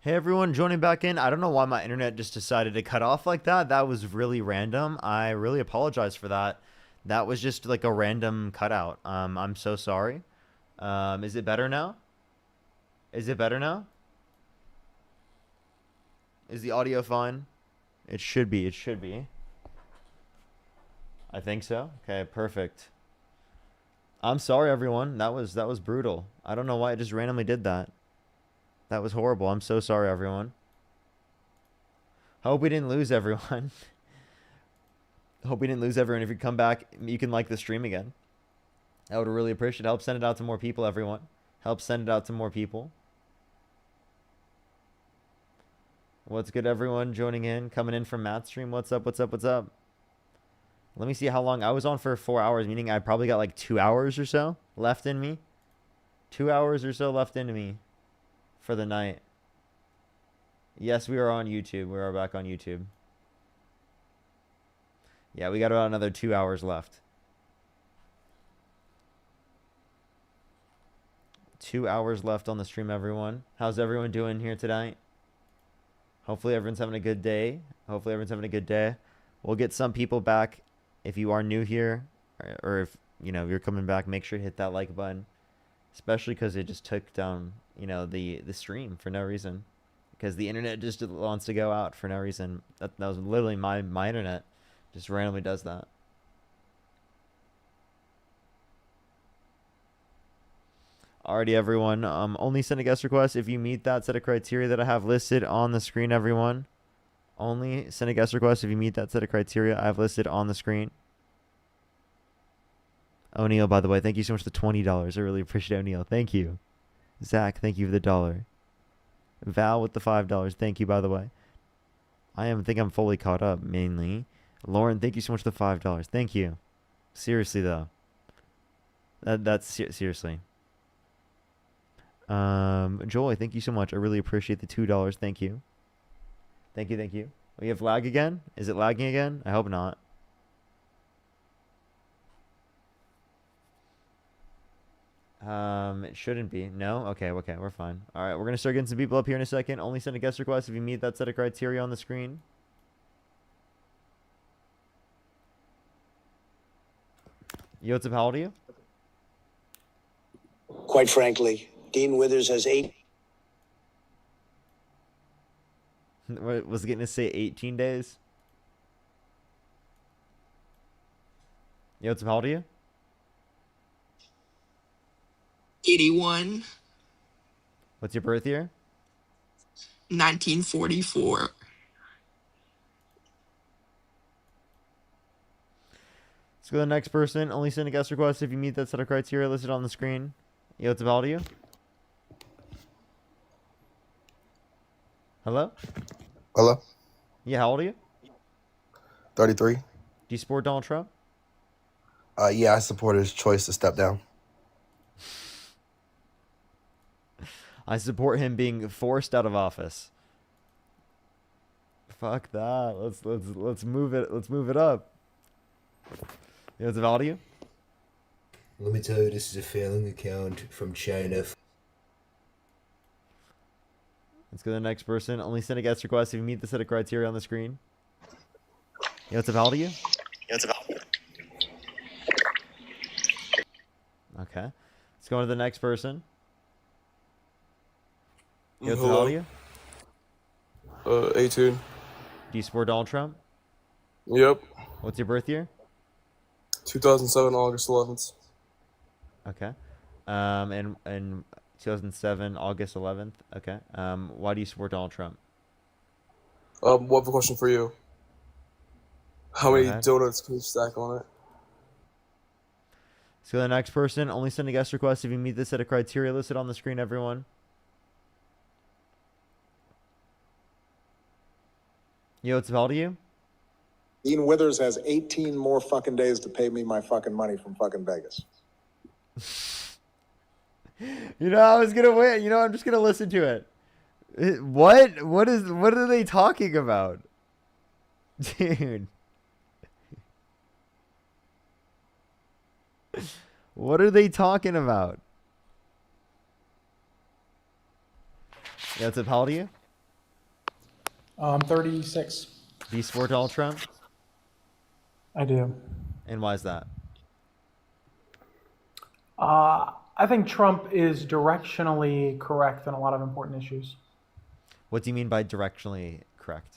Hey everyone, joining back in. I don't know why my internet just decided to cut off like that. That was really random. I really apologize for that. That was just like a random cutout. I'm so sorry. Is it better now? Is it better now? Is the audio fine? It should be. It should be. I think so. Okay, perfect. I'm sorry everyone. That was brutal. I don't know why it just randomly did that. That was horrible. I'm so sorry everyone. Hope we didn't lose everyone. Hope we didn't lose everyone. If you come back, you can like the stream again. I would really appreciate it. Help send it out to more people, everyone. Help send it out to more people. What's good, everyone joining in, coming in from Matt's stream? What's up, what's up, what's up? Let me see how long. I was on for 4 hours, meaning I probably got like 2 hours or so left in me. 2 hours or so left into me for the night. Yes, we are on YouTube. We are back on YouTube. Yeah, we got about another 2 hours left. 2 hours left on the stream, everyone. How's everyone doing here tonight? Hopefully everyone's having a good day. Hopefully everyone's having a good day. We'll get some people back. If you are new here, or if you're coming back, make sure to hit that like button. Especially because it just took down the stream for no reason. Because the internet just wants to go out for no reason. That was literally my internet. Just randomly does that. Alrighty, everyone. Only send a guest request if you meet that set of criteria that I have listed on the screen, everyone. Only send a guest request if you meet that set of criteria I have listed on the screen. O'Neal, by the way, thank you so much for the $20. I really appreciate it, O'Neal. Thank you. Zach, thank you for the $1. Val with the $5. Thank you, by the way. Think I'm fully caught up, mainly. Lauren, thank you so much for the $5. Thank you. Seriously, though. Seriously. Joy, thank you so much. I really appreciate the $2. Thank you. Thank you, thank you. We have lag again? Is it lagging again? I hope not. It shouldn't be. No? Okay, we're fine. Alright, we're gonna start getting some people up here in a second. Only send a guest request if you meet that set of criteria on the screen. Yo, what's up? How old are you? Quite frankly, Dean Withers has 8. Was getting to say 18 days? Yo, what's up? How old are you? 81, What's your birth year? 1944. Let's go to the next person. Only send a guest request if you meet that set of criteria listed on the screen. Yo, what's up? How old are you? Hello? Hello? Yeah, how old are you? 33. Do you support Donald Trump? Yeah, I support his choice to step down. I support him being forced out of office. Fuck that. Let's move it. Let's move it up. Yo, what's up? How old are you? Let me tell you, this is a failing account from China. Let's go to the next person. Only send a guest request if you meet the set of criteria on the screen. Yo, what's up? How old are you? Okay. Let's go on to the next person. Yo, what's up? How old are you? 18. Do you support Donald Trump? Yep. What's your birth year? 2007, August 11th. Okay. And 2007, August 11th. Okay. Why do you support Donald Trump? What a question for you. How Go many ahead. donuts can you stack on it? So the next person, only send a guest request if you meet the set of criteria listed on the screen, everyone. Yo, what's up? How old are you? Dean Withers has 18 more fucking days to pay me my fucking money from fucking Vegas. I was gonna wait. I'm just gonna listen to it. What? What are they talking about? Dude. What are they talking about? Yeah, what's up? How old are you? I'm 36. Do you support Donald Trump? I do. And why is that? I think Trump is directionally correct on a lot of important issues. What do you mean by directionally correct?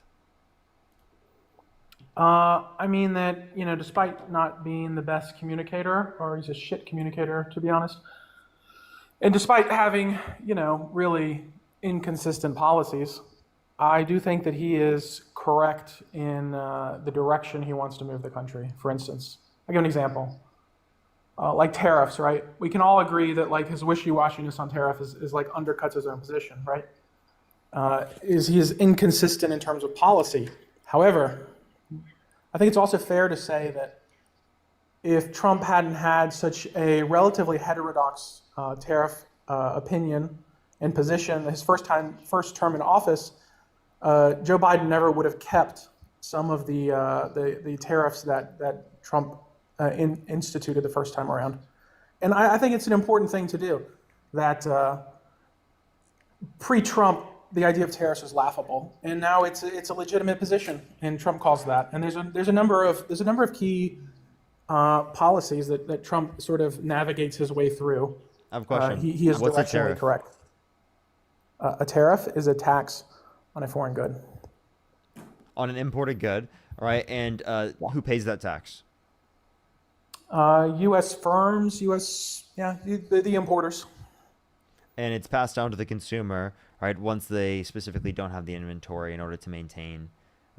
I mean that, despite not being the best communicator, or he's a shit communicator, to be honest, and despite having, really inconsistent policies, I do think that he is correct in the direction he wants to move the country. For instance, I'll give an example. Like tariffs, right? We can all agree that like his wishy-washiness on tariff is like undercuts his own position, right? He is inconsistent in terms of policy. However, I think it's also fair to say that if Trump hadn't had such a relatively heterodox tariff opinion and position his first term in office, Joe Biden never would have kept some of the tariffs that Trump instituted the first time around. And I think it's an important thing to do. That pre-Trump, the idea of tariffs was laughable, and now it's a legitimate position, and Trump calls that. And there's a number of key policies that Trump sort of navigates his way through. I have a question. He is What's a directionally tariff? correct. A tariff is a tax on a foreign good. On an imported good, all right? And who pays that tax? U.S. firms, the importers. And it's passed down to the consumer, right? Once they specifically don't have the inventory in order to maintain,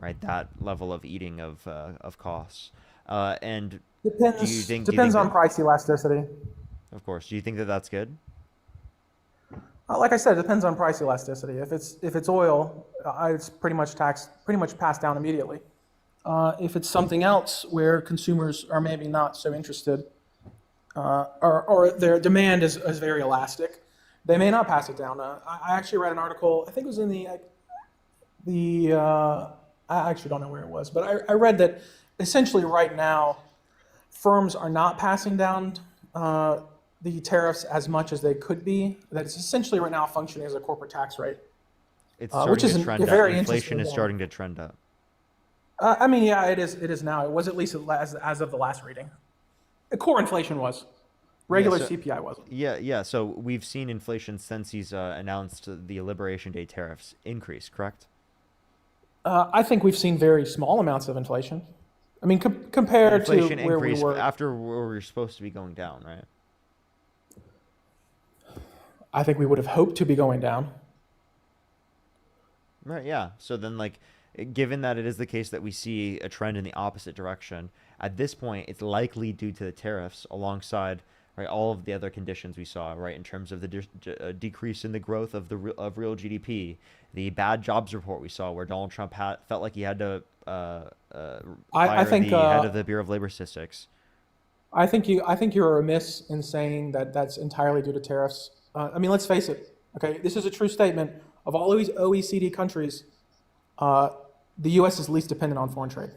right, that level of eating of costs. And Depends. do you think Depends on that, price elasticity. of course, do you think that that's good? Like I said, it depends on price elasticity. If it's oil, it's pretty much passed down immediately. If it's something else where consumers are maybe not so interested, or their demand is very elastic, they may not pass it down. I actually read an article, I think it was in I actually don't know where it was, but I read that essentially right now, firms are not passing down the tariffs as much as they could be. That it's essentially right now functioning as a corporate tax rate. It's starting which is to a trend very up. Inflation interesting is one. starting to trend up. I mean, yeah, it is now. It was at least as of the last reading. The core inflation was. Regular so- CPI wasn't. Yeah. So we've seen inflation since he's announced the Liberation Day tariffs increase, correct? I think we've seen very small amounts of inflation. I mean, compared to Inflation where we increase were. after where we're supposed to be going down, right? I think we would have hoped to be going down. Right, yeah. So then, like, given that it is the case that we see a trend in the opposite direction, at this point, it's likely due to the tariffs alongside, right, all of the other conditions we saw, right, in terms of the decrease in the growth of real GDP, the bad jobs report we saw where Donald Trump felt like he had to fire think, the head of the Bureau of Labor Statistics. I think you're remiss in saying that that's entirely due to tariffs. I mean, let's face it. Okay, this is a true statement. Of all OECD countries, the U.S. is least dependent on foreign trade.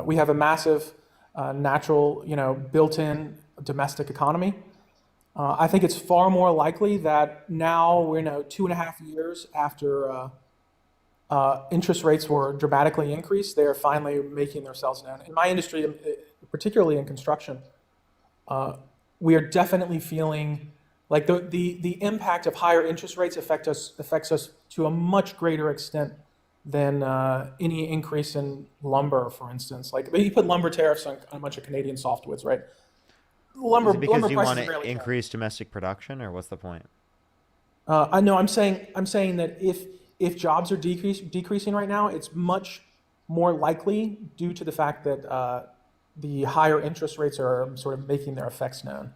We have a massive natural, built-in domestic economy. I think it's far more likely that now we're 2.5 years after interest rates were dramatically increased, they are finally making themselves known. In my industry, particularly in construction, we are definitely feeling like the impact of higher interest rates affects us to a much greater extent than any increase in lumber, for instance. Like you put lumber tariffs on a bunch of Canadian softwoods, right? Is it because you want prices to barely count. increase domestic production, or what's the point? I know. I'm saying that if jobs are decreasing right now, it's much more likely due to the fact that the higher interest rates are sort of making their effects known.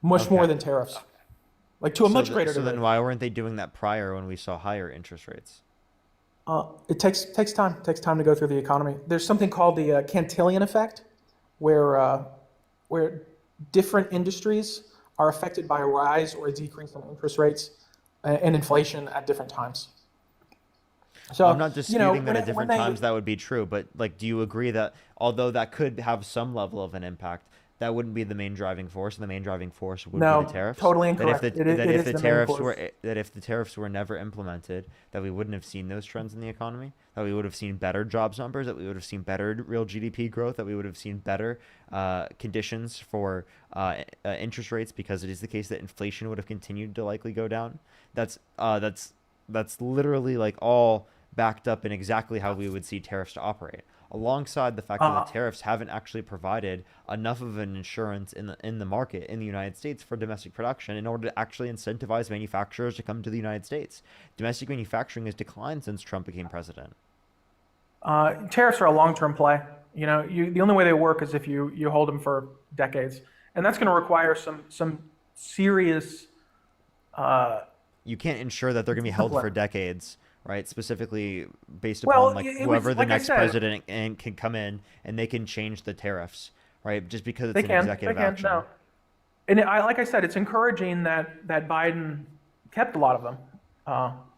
Much more than tariffs, like to a much greater So degree. then why weren't they doing that prior when we saw higher interest rates? It takes time. It takes time to go through the economy. There's something called the Cantillon effect, where different industries are affected by a rise or a decrease in interest rates and inflation at different times. So I'm not disputing that when at when different they times that would be true, but like, do you agree that although that could have some level of an impact, that wouldn't be the main driving force, and the main driving force would be the no, tariffs? totally That if incorrect. the It is the main force. that if the tariffs were never implemented, that we wouldn't have seen those trends in the economy, that we would have seen better jobs numbers, that we would have seen better real GDP growth, that we would have seen better conditions for interest rates, because it is the case that inflation would have continued to likely go down. That's literally like all backed up in exactly how we would see tariffs to operate. Alongside the fact that the tariffs haven't actually provided enough of an insurance in the market in the United States for domestic production in order to actually incentivize manufacturers to come to the United States. Domestic manufacturing has declined since Trump became president. Tariffs are a long-term play. The only way they work is if you hold them for decades, and that's going to require some serious. You can't ensure that they're going to be held Discipline. for decades, right? Specifically based Well, upon like it was whoever the like I next said, president and can come in and they can change the tariffs, right? Just because it's they an can, executive they can, action. no. And like I said, it's encouraging that Biden kept a lot of them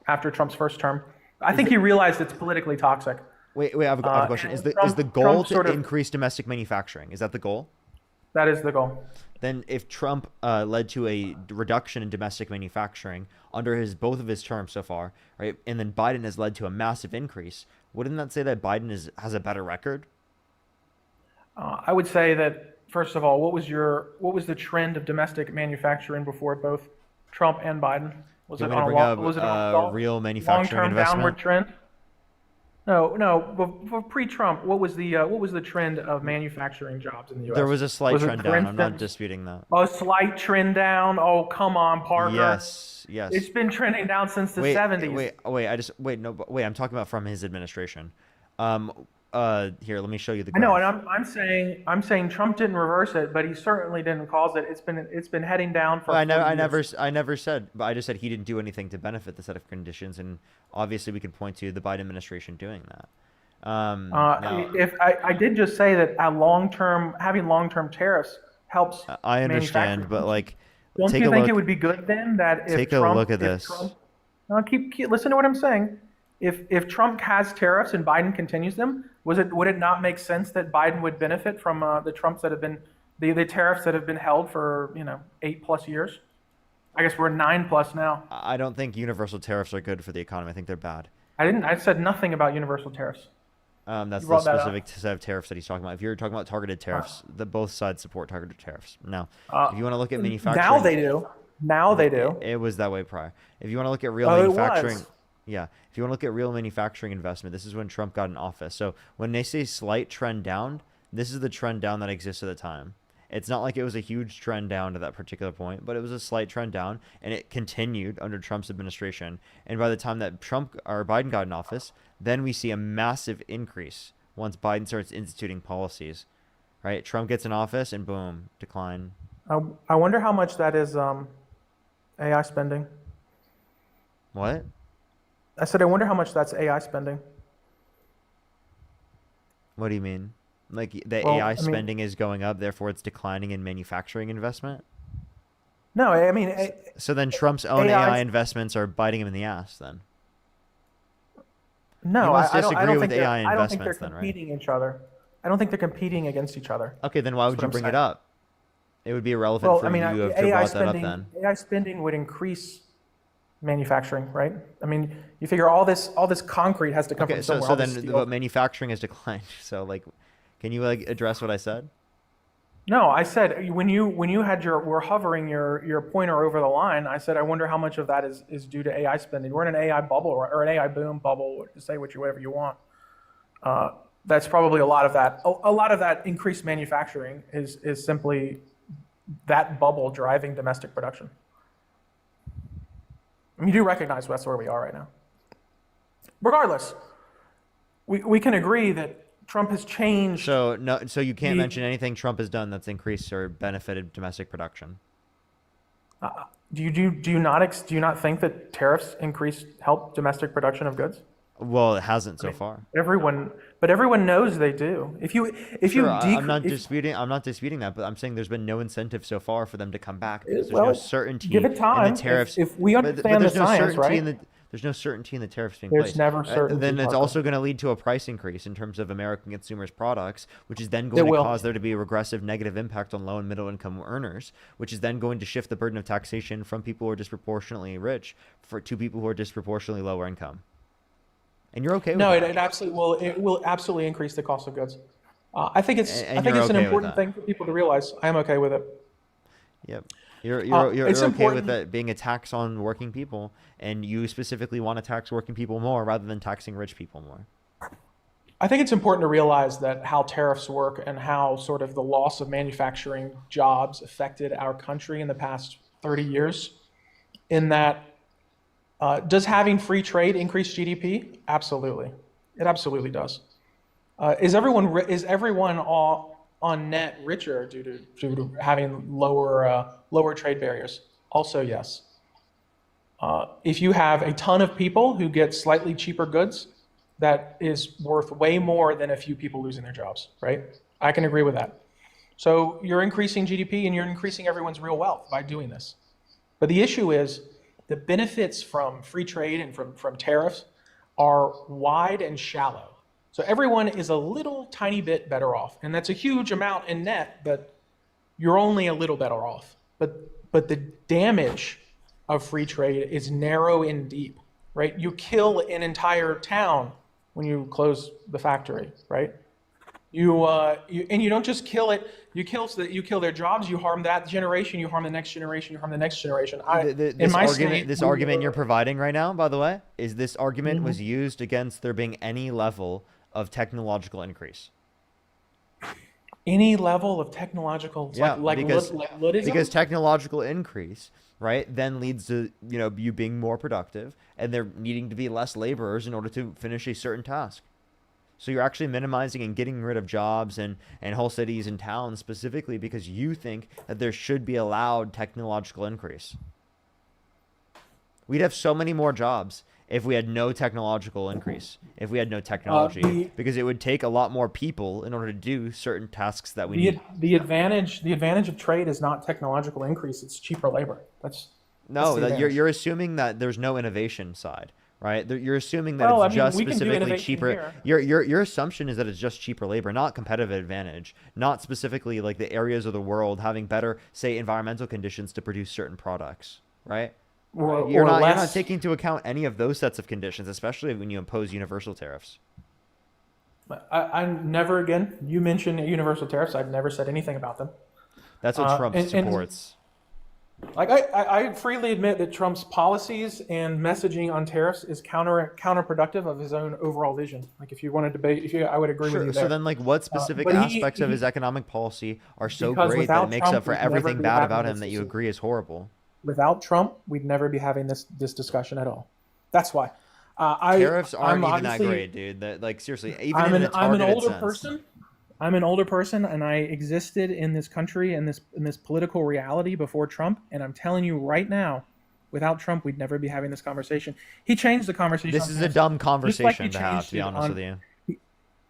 after Trump's first term. I think he realized it's politically toxic. Wait, I have a question. And Is the goal Trump to sort of, increase domestic manufacturing? Is that the goal? that is the goal. Then if Trump led to a reduction in domestic manufacturing under both of his terms so far, right, and then Biden has led to a massive increase, wouldn't that say that Biden has a better record? I would say that first of all, what was the trend of domestic manufacturing before both Trump and Biden? Was Do you it want me to on bring was it up on a real manufacturing long-term downward investment? trend? No. Pre-Trump, what was the trend of manufacturing jobs in the U.S.? There was a slight Was it, trend for down. I'm not instance, disputing that. a slight trend down? Oh, come on, Parker. Yes. It's been trending down since the Wait, 70s. wait. I'm talking about from his administration. Here, let me show you the I graph. know, and I'm saying Trump didn't reverse it, but he certainly didn't cause it. It's been heading down for. Well, 40 years. I never said, but I just said he didn't do anything to benefit the set of conditions, and obviously we could point to the Biden administration doing that. Now, If I did just say that having long-term tariffs helps. I understand, manufacturing. but like, Don't take you a think look. it would be good then that if Take a Trump, look at if this. Trump, no, keep listen to what I'm saying. If Trump has tariffs and Biden continues them, would it not make sense that Biden would benefit from the tariffs that have been held for 8+ years? I guess we're 9+ now. I don't think universal tariffs are good for the economy. I think they're bad. I said nothing about universal tariffs. That's You the brought that up. specific set of tariffs that he's talking about. If you're talking about targeted tariffs, both sides support targeted tariffs. Now, if you want to look at manufacturing, Now they do. Now they do. It was that way prior. If you want to look at real Oh, it manufacturing, was. yeah. If you want to look at real manufacturing investment, this is when Trump got in office. So when they say slight trend down, this is the trend down that exists at the time. It's not like it was a huge trend down to that particular point, but it was a slight trend down, and it continued under Trump's administration. And by the time that Trump or Biden got in office, then we see a massive increase once Biden starts instituting policies. Right? Trump gets in office, and boom, decline. I wonder how much that is AI spending. What? I said I wonder how much that's AI spending. What do you mean? Like the Well, AI I mean- spending is going up, therefore it's declining in manufacturing investment? No, I mean So then Trump's own AI AI investments are biting him in the ass then. no. You must I don't disagree with think they're- AI I don't think they're investments then, right? competing each other. I don't think they're competing against each other. Okay, then why would you what I'm bring it saying. up? It would be irrelevant Well, for I mean, you to have AI brought that up spending then. AI spending would increase manufacturing, right? I mean, you figure all this concrete has to come Okay, from so somewhere. so all this then steel. but manufacturing has declined. So like, can you like address what I said? No, I said when you were hovering your pointer over the line, I said I wonder how much of that is due to AI spending. We're in an AI bubble or an AI boom bubble. Say whatever you want. That's probably a lot of that. A lot of that increased manufacturing is simply that bubble driving domestic production. I mean, you do recognize that's where we are right now. Regardless, we can agree that Trump has changed. So no, so you can't The- mention anything Trump has done that's increased or benefited domestic production. Do you not think that tariffs help domestic production of goods? Well, it hasn't so far. Everyone knows they do. If you Sure, I'm not disputing. I'm not disputing that, but I'm saying there's been no incentive so far for them to come back because there's no Well, certainty give it time. in the tariffs. If we But understand there's the no science, certainty right? in the There's no certainty in the tariffs being There's placed. never certainty, Then it's Parker. also going to lead to a price increase in terms of American consumers' products, which is then It going to will. cause there to be a regressive negative impact on low and middle income earners, which is then going to shift the burden of taxation from people who are disproportionately rich to people who are disproportionately lower income. And you're okay with No, that. it absolutely will. It will absolutely increase the cost of goods. I think it's And I think you're it's an okay with important that. thing for people to realize. I am okay with it. Yep. You're It's okay important. with that being a tax on working people, and you specifically want to tax working people more rather than taxing rich people more. I think it's important to realize that how tariffs work and how sort of the loss of manufacturing jobs affected our country in the past 30 years. In that, does having free trade increase GDP? Absolutely, it absolutely does. Is everyone on net richer due to having lower trade barriers? Also, yes. If you have a ton of people who get slightly cheaper goods, that is worth way more than a few people losing their jobs, right? I can agree with that. So you're increasing GDP and you're increasing everyone's real wealth by doing this. But the issue is the benefits from free trade and from tariffs are wide and shallow. So everyone is a little tiny bit better off. And that's a huge amount in net, but you're only a little better off. But the damage of free trade is narrow and deep, right? You kill an entire town when you close the factory, right? And you don't just kill it. You kill their jobs. You harm that generation. You harm the next generation. You harm the next generation. This argument you're providing right now, by the way, is this argument was used against there being any level of technological increase. Any level of technological, because technological increase, right, then leads to you being more productive, and there needing to be less laborers in order to finish a certain task. So you're actually minimizing and getting rid of jobs and whole cities and towns specifically because you think that there should be allowed technological increase. We'd have so many more jobs if we had no technological increase, if we had no technology, because it would take a lot more people in order to do certain tasks that we need. The advantage of trade is not technological increase; it's cheaper labor. You're assuming that there's no innovation side, right? You're assuming that it's just specifically cheaper. Your assumption is that it's just cheaper labor, not competitive advantage, not specifically like the areas of the world having better, say, environmental conditions to produce certain products, right? You're not taking into account any of those sets of conditions, especially when you impose universal tariffs. I never again. You mentioned universal tariffs. I've never said anything about them. That's what Trump supports. I freely admit that Trump's policies and messaging on tariffs is counterproductive of his own overall vision. Like, if you want to debate, I would agree with you there. So then, like, what specific aspects of his economic policy are so great that it makes up for everything bad about him that you agree is horrible? Without Trump, we'd never be having this discussion at all. That's why. Tariffs aren't even that great, dude. Like, seriously, even in a targeted sense. I'm an older person, and I existed in this country and this political reality before Trump. And I'm telling you right now, without Trump, we'd never be having this conversation. He changed the conversation. This is a dumb conversation to have, to be honest with you.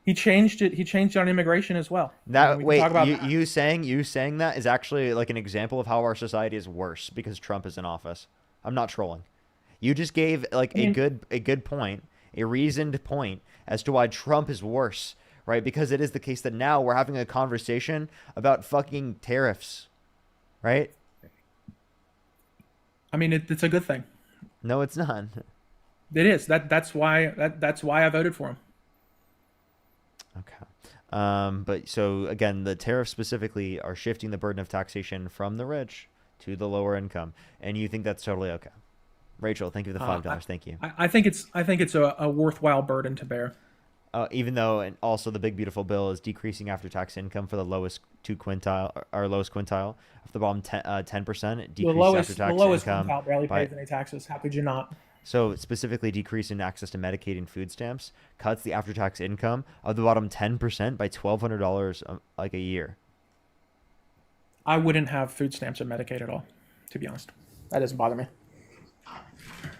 He changed it. He changed it on immigration as well. You saying that is actually like an example of how our society is worse because Trump is in office. I'm not trolling. You just gave like a good point, a reasoned point as to why Trump is worse, right? Because it is the case that now we're having a conversation about fucking tariffs, right? I mean, it's a good thing. No, it's not. It is. That's why I voted for him. Okay. But so again, the tariffs specifically are shifting the burden of taxation from the rich to the lower income, and you think that's totally okay. Rachel, thank you for the $5. Thank you. I think it's a worthwhile burden to bear. Even though, and also the big beautiful bill is decreasing after-tax income for the lowest quintile of the bottom 10%. The lowest quintile barely pays any taxes. How could you not? So specifically decreasing access to Medicaid and food stamps cuts the after-tax income of the bottom 10% by $1,200 like a year. I wouldn't have food stamps or Medicaid at all, to be honest. That doesn't bother me.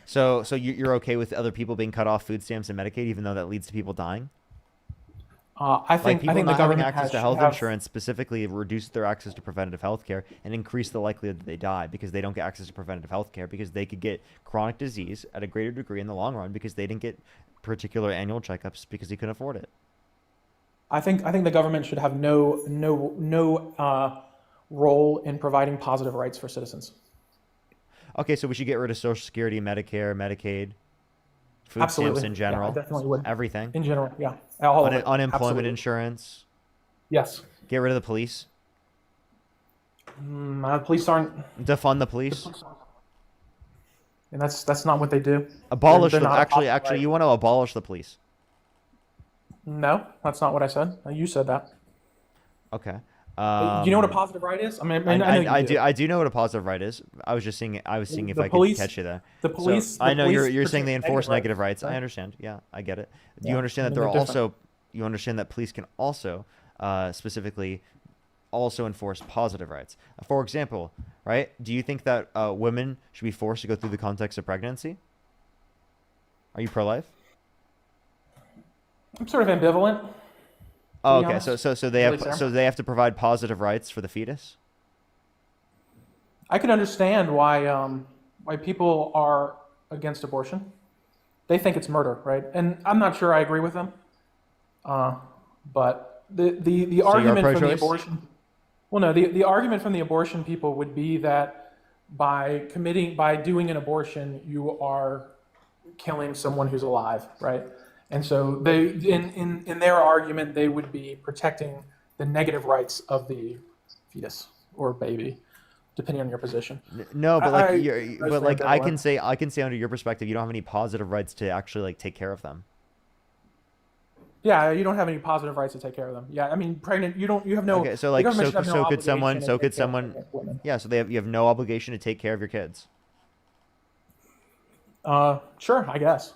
So you're okay with other people being cut off food stamps and Medicaid, even though that leads to people dying? I Like think people the not having government access to should health have. insurance specifically reduce their access to preventative health care and increase the likelihood that they die because they don't get access to preventative health care because they could get chronic disease at a greater degree in the long run because they didn't get particular annual checkups because they couldn't afford it. I think the government should have no role in providing positive rights for citizens. Okay, so we should get rid of Social Security, Medicare, Medicaid, food Absolutely. stamps in Yeah, I general, definitely would. everything. In general, yeah, all of it. Unemployment Absolutely. insurance. Yes. Get rid of the police. Police aren't, Defund the police. and that's not what they do. Abolish They're the not a actually positive right. you want to abolish the police. No, that's not what I said. You said that. Okay. Do you know what a positive right is? I mean, I know you do. I do know what a positive right is. I was just seeing if The I police- could catch you there. the police- I the know police you're saying they protect enforce negative negative rights. rights, I right? understand. Yeah, I get it. Do Yeah, you understand I that mean, they're they're different. also you understand that police can also specifically also enforce positive rights. For example, right? Do you think that women should be forced to go through the context of pregnancy? Are you pro-life? I'm sort of ambivalent. Oh, be okay. honest. So they Really, have Sam? to provide positive rights for the fetus. I can understand why people are against abortion. They think it's murder, right? And I'm not sure I agree with them. But the you're argument from the pro-choice? abortion, well, no, the argument from the abortion people would be that by doing an abortion, you are killing someone who's alive, right? And so they, in their argument, they would be protecting the negative rights of the fetus or baby, depending on your position. No, but like I but understand I that can say under your perspective, you don't have any positive rights to actually like take care of them. Yeah, you don't have any positive rights to take care of them. Yeah, I mean, pregnant, you have no. Okay, so the like government should have no could someone obligation to take care of someone pregnant women. yeah, so you have no obligation to take care of your kids. Sure, I guess.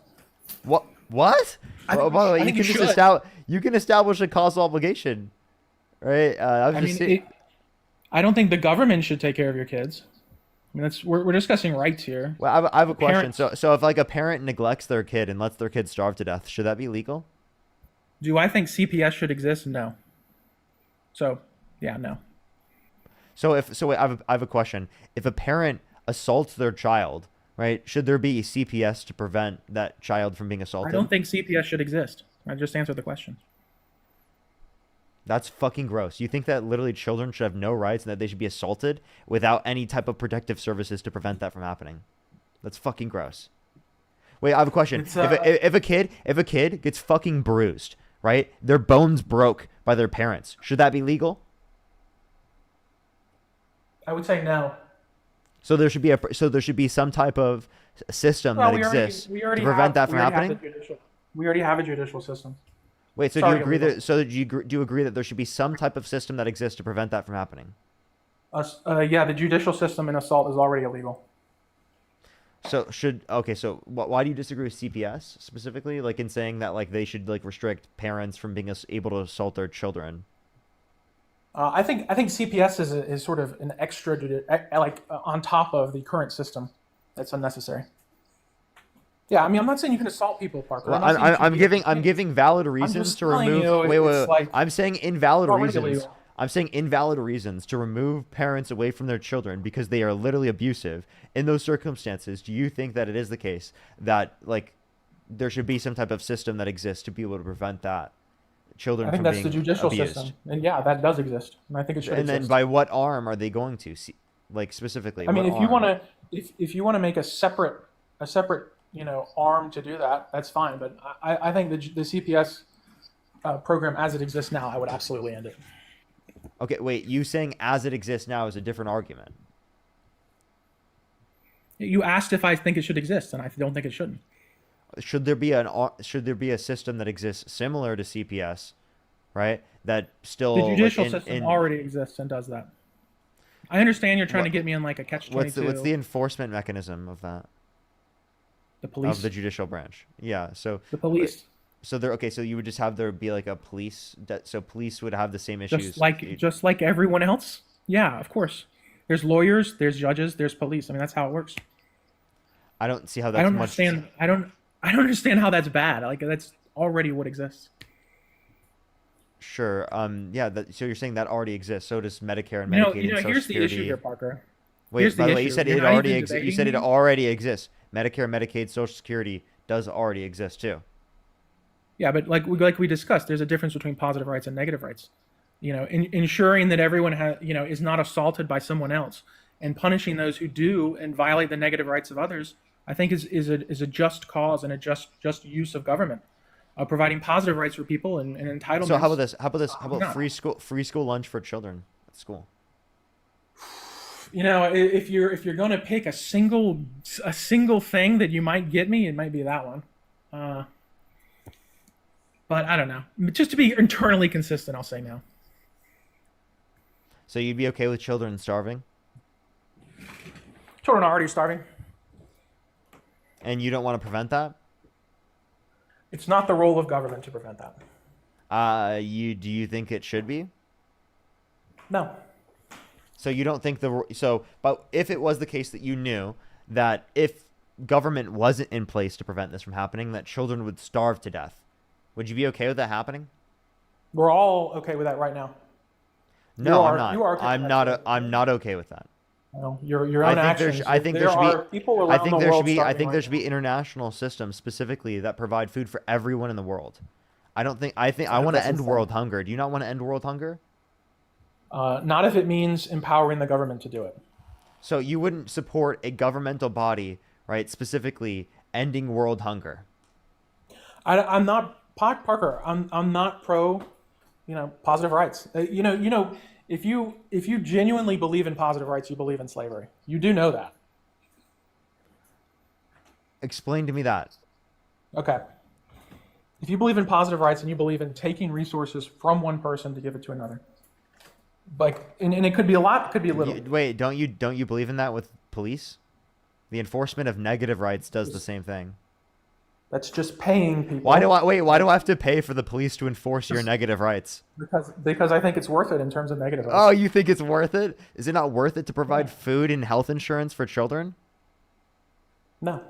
What? What? Oh, by the way, I you think can you just should. you can establish a causal obligation, right? I was I just mean, saying. I don't think the government should take care of your kids. I mean, we're discussing rights here. Well, I have a question. parents- So if like a parent neglects their kid and lets their kid starve to death, should that be legal? Do I think CPS should exist? No. So, yeah, no. I have a question. If a parent assaults their child, right? Should there be CPS to prevent that child from being I assaulted? don't think CPS should exist. I just answered the question. That's fucking gross. You think that literally children should have no rights and that they should be assaulted without any type of protective services to prevent that from happening? That's fucking gross. Wait, I have a question. It's, If a kid gets fucking bruised, right? Their bones broke by their parents. Should that be legal? I would say no. So there should be some type of system Well, that exists to prevent that from happening. We already have a judicial system. Wait, so Sorry, do you agree illegal. that so do you agree that there should be some type of system that exists to prevent that from happening? Yeah, the judicial system in assault is already illegal. So why do you disagree with CPS specifically, like in saying that like they should like restrict parents from being able to assault their children? I think CPS is sort of an extra, on top of the current system. That's unnecessary. Yeah, I mean, I'm not saying you can assault people, Parker. Well, not saying you should be- I'm giving valid reasons just to telling remove. you Wait, it's like I'm saying invalid already reasons. illegal. I'm saying invalid reasons to remove parents away from their children because they are literally abusive. In those circumstances, do you think that it is the case that like there should be some type of system that exists to be able to prevent that children I think from that's being the judicial abused? system, and yeah, that does exist, and I think it should And exist. then by what arm are they going to see, like specifically? I mean, what if you arm? want to, if you want to make a separate, arm to do that, that's fine. But I think the CPS program as it exists now, I would absolutely end it. Okay, wait. You saying as it exists now is a different argument. You asked if I think it should exist, and I don't think it shouldn't. Should there be a system that exists similar to CPS, right? That still The judicial like, system already exists and does that. I understand you're trying to get me in like a catch-22. what's the enforcement mechanism of that? The police. Of the judicial branch. Yeah. So The police. So so you would just have there be like a police so police would have the same issues. Just like everyone else. Yeah, of course. There's lawyers, there's judges, there's police. I mean, that's how it works. I don't see how that's I don't much. understand. I don't understand how that's bad. Like that's already what exists. Sure. Yeah. So you're saying that already exists. So does Medicare and You know, Medicaid and Social here's the issue Security. here, Parker. Wait, Here's by the the way, you issue. said You're it not already even You said it debating. already exists. Medicare, Medicaid, Social Security does already exist too. Yeah, but like we discussed, there's a difference between positive rights and negative rights. Ensuring that everyone is not assaulted by someone else, and punishing those who do and violate the negative rights of others, I think is a just cause and a just use of government. Providing positive rights for people and entitlements. So how about this? How about this? How about not? free school lunch for children at school? If you're going to pick a single thing that you might get me, it might be that one. But I don't know. Just to be internally consistent, I'll say no. So you'd be okay with children starving, Children are already starving. and you don't want to prevent that? It's not the role of government to prevent that. Do you think it should be? No. So you don't think but if it was the case that you knew that if government wasn't in place to prevent this from happening, that children would starve to death, would you be okay with that happening? We're all okay with that right now. No, I'm You are not. okay with that. I'm not okay with that. Your own actions. I think there there should are be. people around I think the there world should be. I starving think there right should be international systems specifically that provide food for everyone in the world. I don't think. I think I want to that's end insane. world hunger. Do you not want to end world hunger? Not if it means empowering the government to do it. So you wouldn't support a governmental body, right? Specifically ending world hunger. I'm not Parker. I'm not pro, positive rights. If you genuinely believe in positive rights, you believe in slavery. You do know that. Explain to me that. Okay. If you believe in positive rights and you believe in taking resources from one person to give it to another, and it could be a lot, it could be a little. Wait, don't you believe in that with police? The enforcement of negative rights does the same thing. That's just paying people. Why do I have to pay for the police to enforce your negative rights? Because I think it's worth it in terms of negative rights. Oh, you think it's worth it? Is it not worth it to provide food and health insurance for children? No.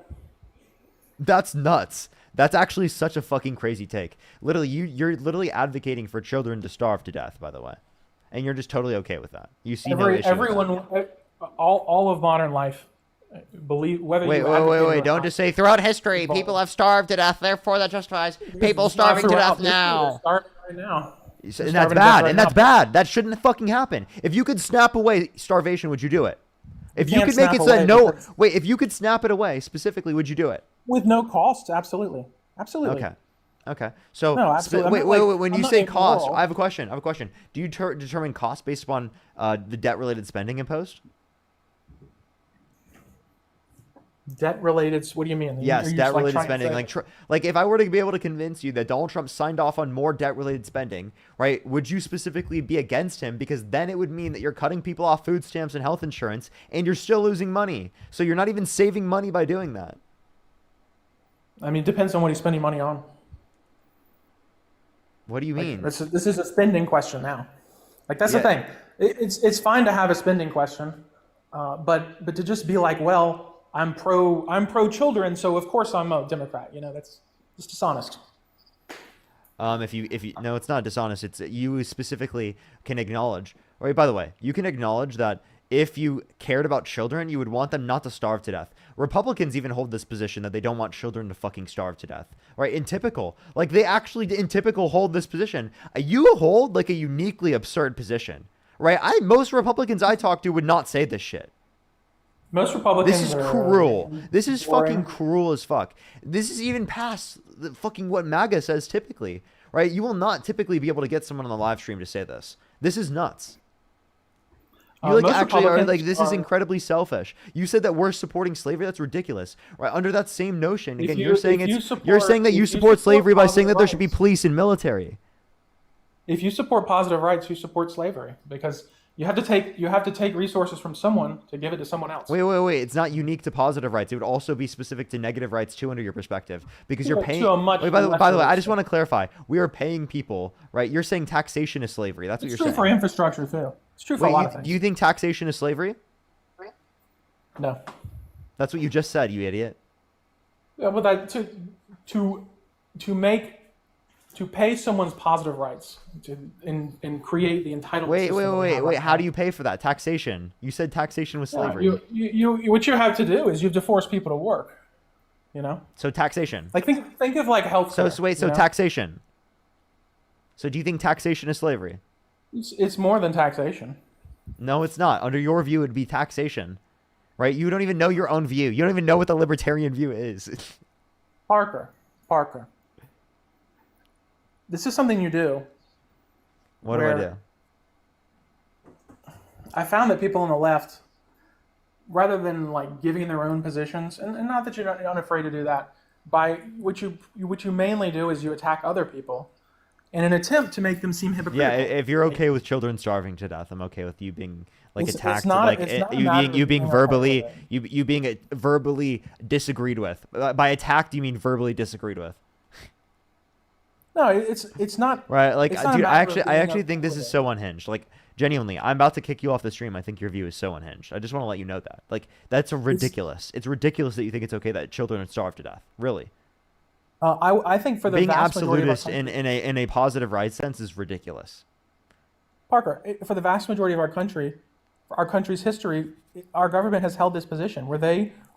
That's nuts. That's actually such a fucking crazy take. Literally, you're literally advocating for children to starve to death, by the way. And you're just totally okay with that. You see no issue with that. Everyone, all of modern life, believe whether Wait, you advocate it or don't not, just say throughout history people have starved to death, therefore that justifies people it's not starving to throughout death history, now. they're starving right now. And They're that's starving to death bad. right And that's now. bad. That shouldn't fucking happen. If you could snap away starvation, would you do it? If you can't could make it snap so that away because- if you could snap it away specifically, would you do it? With no cost, absolutely. Okay. So No, absolutely. wait. I'm When not you say cost, immoral. I have a question. Do you determine cost based upon the debt-related spending imposed? Debt-related. What do you mean? Yes, Are you just, debt-related trying to spending. say- Like if I were to be able to convince you that Donald Trump signed off on more debt-related spending, right? Would you specifically be against him? Because then it would mean that you're cutting people off food stamps and health insurance, and you're still losing money. So you're not even saving money by doing that. I mean, it depends on what he's spending money on. What do you mean? This is a spending question now. Like that's Yeah. the thing. It's fine to have a spending question, but to just be like, well, I'm pro children, so of course I'm a Democrat. That's just dishonest. If you no, it's not dishonest. It's you specifically can acknowledge. Right. By the way, you can acknowledge that if you cared about children, you would want them not to starve to death. Republicans even hold this position that they don't want children to fucking starve to death. Right. In typical hold this position. You hold like a uniquely absurd position. Right. Most Republicans I talk to would not say this shit. Most Republicans. This is are cruel. This is boring. fucking cruel as fuck. This is even past the fucking what MAGA says typically, right? You will not typically be able to get someone on the live stream to say this. This is nuts. You Most actually are Republicans this is are- incredibly selfish. You said that we're supporting slavery. That's ridiculous, right? Under that same notion, again, you- you're saying if you you're saying that support- you if you support support slavery by saying that there should be positive police and military. If you support positive rights, you support slavery because you have to take resources from someone to give it to someone else. Wait. It's not unique to positive rights. It would also be specific to negative rights too, under your perspective, because you're To paying. a much Wait, by the way, lesser I just extent. want to clarify. We are paying people, right? You're saying taxation is slavery. That's what It's you're true for saying. infrastructure too. It's true for a Wait, lot of things. do you think taxation is slavery? No. That's what you just said, you idiot. Yeah, but to make to pay someone's positive rights and create the entitlement Wait, system wait, that we wait, have wait. right How do now. you pay for that? Taxation. You said taxation was Yeah, slavery. what you have to do is you have to force people to work. You know, So taxation. like think of like healthcare. So wait, so you know? taxation. So do you think taxation is slavery? It's more than taxation. No, it's not. Under your view, it'd be taxation, right? You don't even know your own view. You don't even know what the libertarian view is. Parker, this is something you do. What do I do? Where- I found that people on the left, rather than like giving their own positions, and not that you're not unafraid to do that, by what you mainly do is you attack other people in an attempt to make them seem hypocritical. Yeah, if you're okay with children starving to death, I'm okay with you being like It's attacked, not- like it's not a you matter being of you being being verbally okay you being verbally disagreed with. By attacked, you mean verbally disagreed with, No, it's not. right? Like, it's not a dude, matter of I being actually okay think this with is it. so unhinged. Like, genuinely, I'm about to kick you off the stream. I think your view is so unhinged. I just want to let you know that. Like, that's ridiculous. It's ridiculous that you think it's okay that children are starved to death. Really. I think for the Being vast majority of our absolutist country, in a positive right sense is ridiculous. Parker, for the vast majority of our country's history, our government has held this position where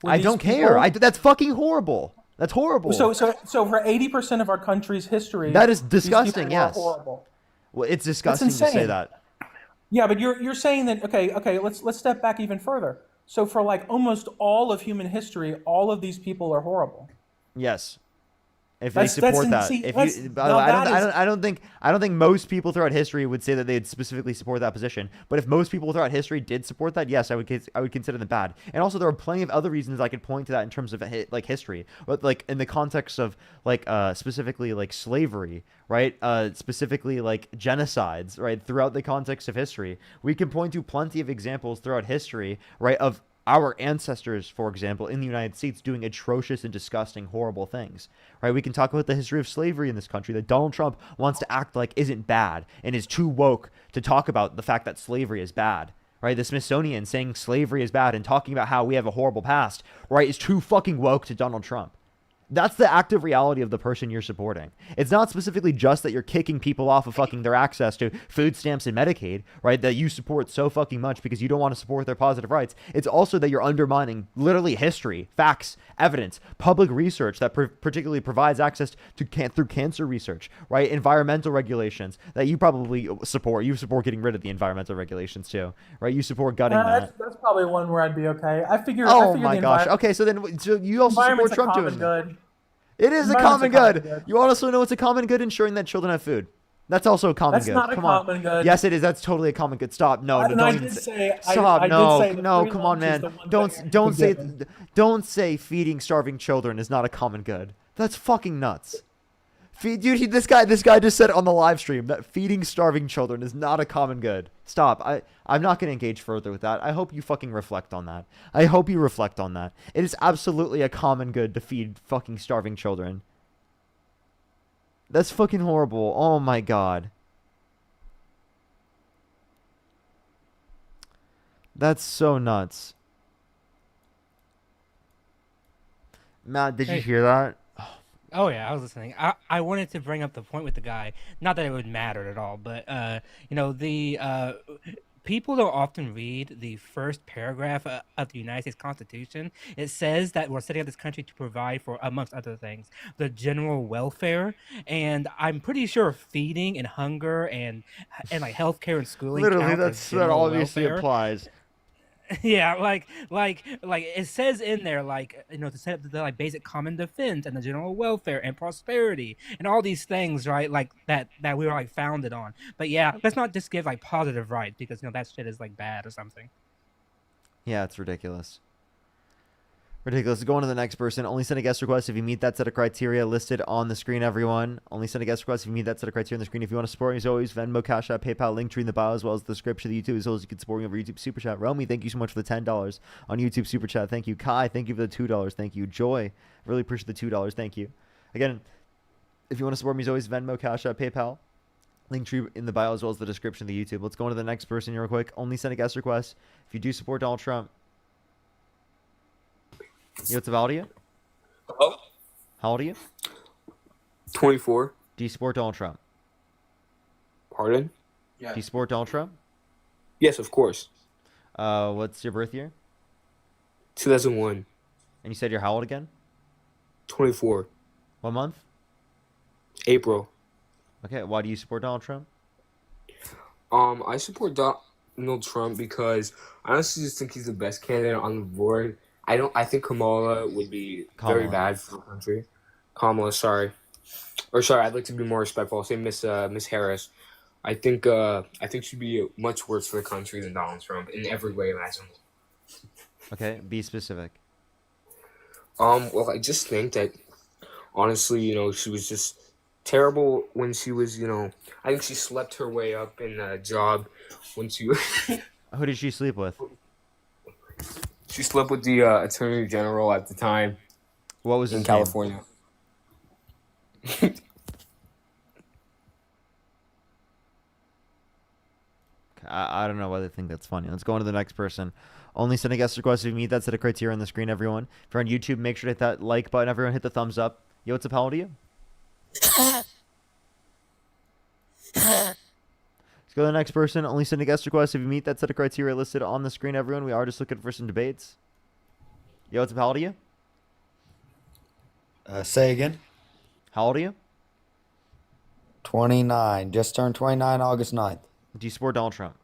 I don't care. That's fucking horrible. That's horrible. So for 80% of our country's history, That is these people disgusting, were yes. horrible. Well, it's disgusting to say insane. that. Yeah, but you're saying that okay, let's step back even further. So for like almost all of human history, all of these people are horrible. Yes. If That's- they support that's that, insane. if That's- you, by the now way, that I don't think most people throughout history would say that they'd specifically support that position. But if most people throughout history did support that, yes, I would consider them bad. And also, there are plenty of other reasons I could point to that in terms of like history, but like in the context of like specifically like slavery, right? Specifically like genocides, right? Throughout the context of history, we can point to plenty of examples throughout history, right? Of our ancestors, for example, in the United States doing atrocious and disgusting, horrible things, right? We can talk about the history of slavery in this country that Donald Trump wants to act like isn't bad and is too woke to talk about the fact that slavery is bad, right? The Smithsonian saying slavery is bad and talking about how we have a horrible past, right, is too fucking woke to Donald Trump. That's the active reality of the person you're supporting. It's not specifically just that you're kicking people off of fucking their access to food stamps and Medicaid, right? That you support so fucking much because you don't want to support their positive rights. It's also that you're undermining literally history, facts, evidence, public research that particularly provides access to through cancer research, right? Environmental regulations that you probably support. You support getting rid of the environmental regulations too, right? You support gutting that. That's probably one where I'd be okay. I figure. Oh the my gosh. envi- Okay, so you also support environment's a Trump common doing that. good. It is a Environment's common a common good. good. You also know it's a common good ensuring that children have food. That's also a common That's good. not a Come common on. good. Yes, it is. That's totally a common good. Stop. No, And don't I even did say. say- I- Stop. I did No, say the no. free Come on, lunch is man. the one Don't thing don't I say can give. don't say feeding starving children is not a common good. That's fucking nuts. Dude, this guy just said on the live stream that feeding starving children is not a common good. Stop. I'm not going to engage further with that. I hope you fucking reflect on that. I hope you reflect on that. It is absolutely a common good to feed fucking starving children. That's fucking horrible. Oh my god. That's so nuts. Matt, did you Hey. hear that? Oh yeah, I was listening. I wanted to bring up the point with the guy. Not that it would matter at all, but the people don't often read the first paragraph of the United States Constitution. It says that we're setting up this country to provide for, amongst other things, the general welfare. And I'm pretty sure feeding and hunger and like healthcare and schooling Literally, count as that general obviously welfare. applies. Yeah, like it says in there, like, to set up the like basic common defense and the general welfare and prosperity and all these things, right? Like that we were like founded on. But yeah, let's not just give like positive rights because that shit is like bad or something. Yeah, it's ridiculous. Ridiculous. Go on to the next person. Only send a guest request if you meet that set of criteria listed on the screen, everyone. Only send a guest request if you meet that set of criteria on the screen. If you want to support me, as always, Venmo, Cash App, PayPal, link tree in the bio, as well as the description of the YouTube, as well as you can support me over YouTube Super Chat. Romy, thank you so much for the $10 on YouTube Super Chat. Thank you. Kai, thank you for the $2. Thank you. Joy, really appreciate the $2. Thank you. Again, if you want to support me, as always, Venmo, Cash App, PayPal, link tree in the bio, as well as the description of the YouTube. Let's go on to the next person real quick. Only send a guest request if you do support Donald Trump. What's up, how old are you? Hello? How old are you? 24. Do you support Donald Trump? Pardon? Do you support Donald Trump? Yes, of course. What's your birth year? 2001. And you said you're how old again? 24. What month? April. Okay, why do you support Donald Trump? I support Donald Trump because I honestly just think he's the best candidate on the board. I think Kamala would be very Kamala. bad for the country. Kamala, sorry. Or sorry, I'd like to be more respectful. I'll say Miss Harris. I think she'd be much worse for the country than Donald Trump in every way imaginable. Okay, be specific. Well, I just think that honestly, she was just terrible when she was, I think she slept her way up in a job when she Who did she sleep with? she slept with the attorney general at the time What was in his name? California. I don't know whether they think that's funny. Let's go on to the next person. Only send a guest request if you meet that set of criteria on the screen, everyone. If you're on YouTube, make sure to hit that like button. Everyone hit the thumbs up. Yo, what's up? How old are you? Let's go to the next person. Only send a guest request if you meet that set of criteria listed on the screen, everyone. We are just looking for some debates. Yo, what's up? How old are you? Say again. How old are you? 29. Just turned 29 August 9th. Do you support Donald Trump?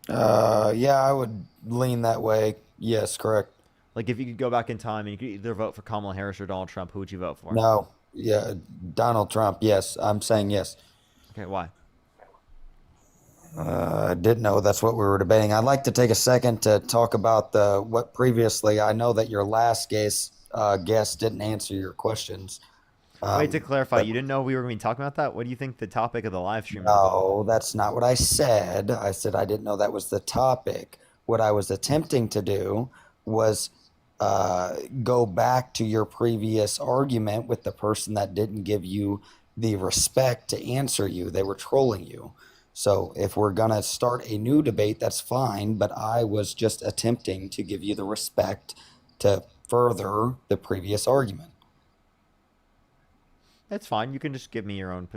Yeah, I would lean that way. Yes, correct. Like, if you could go back in time and you could either vote for Kamala Harris or Donald Trump, who would you vote for? No. Yeah, Donald Trump. Yes, I'm saying yes. Okay, why? I didn't know that's what we were debating. I'd like to take a second to talk about what previously. I know that your last guest didn't answer your questions. Wait, to clarify, but- you didn't know we were going to be talking about that? What do you think the topic of the live stream is? No, that's not what I said. I said I didn't know that was the topic. What I was attempting to do was go back to your previous argument with the person that didn't give you the respect to answer you. They were trolling you. So if we're going to start a new debate, that's fine. But I was just attempting to give you the respect to further the previous argument. That's fine. You can just give me your own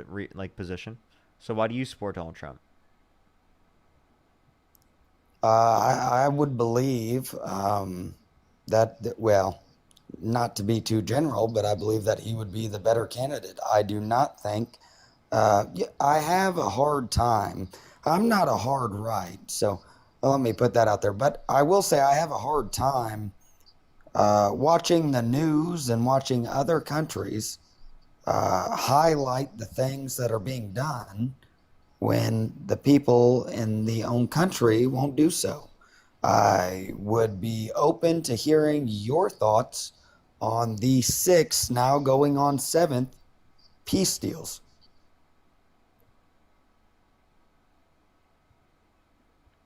position. So why do you support Donald Trump? I would believe well, not to be too general, but I believe that he would be the better candidate. I do not think. I have a hard time. I'm not a hard right, so let me put that out there. But I will say I have a hard time watching the news and watching other countries highlight the things that are being done when the people in the own country won't do so. I would be open to hearing your thoughts on the 6th, now going on 7th, peace deals.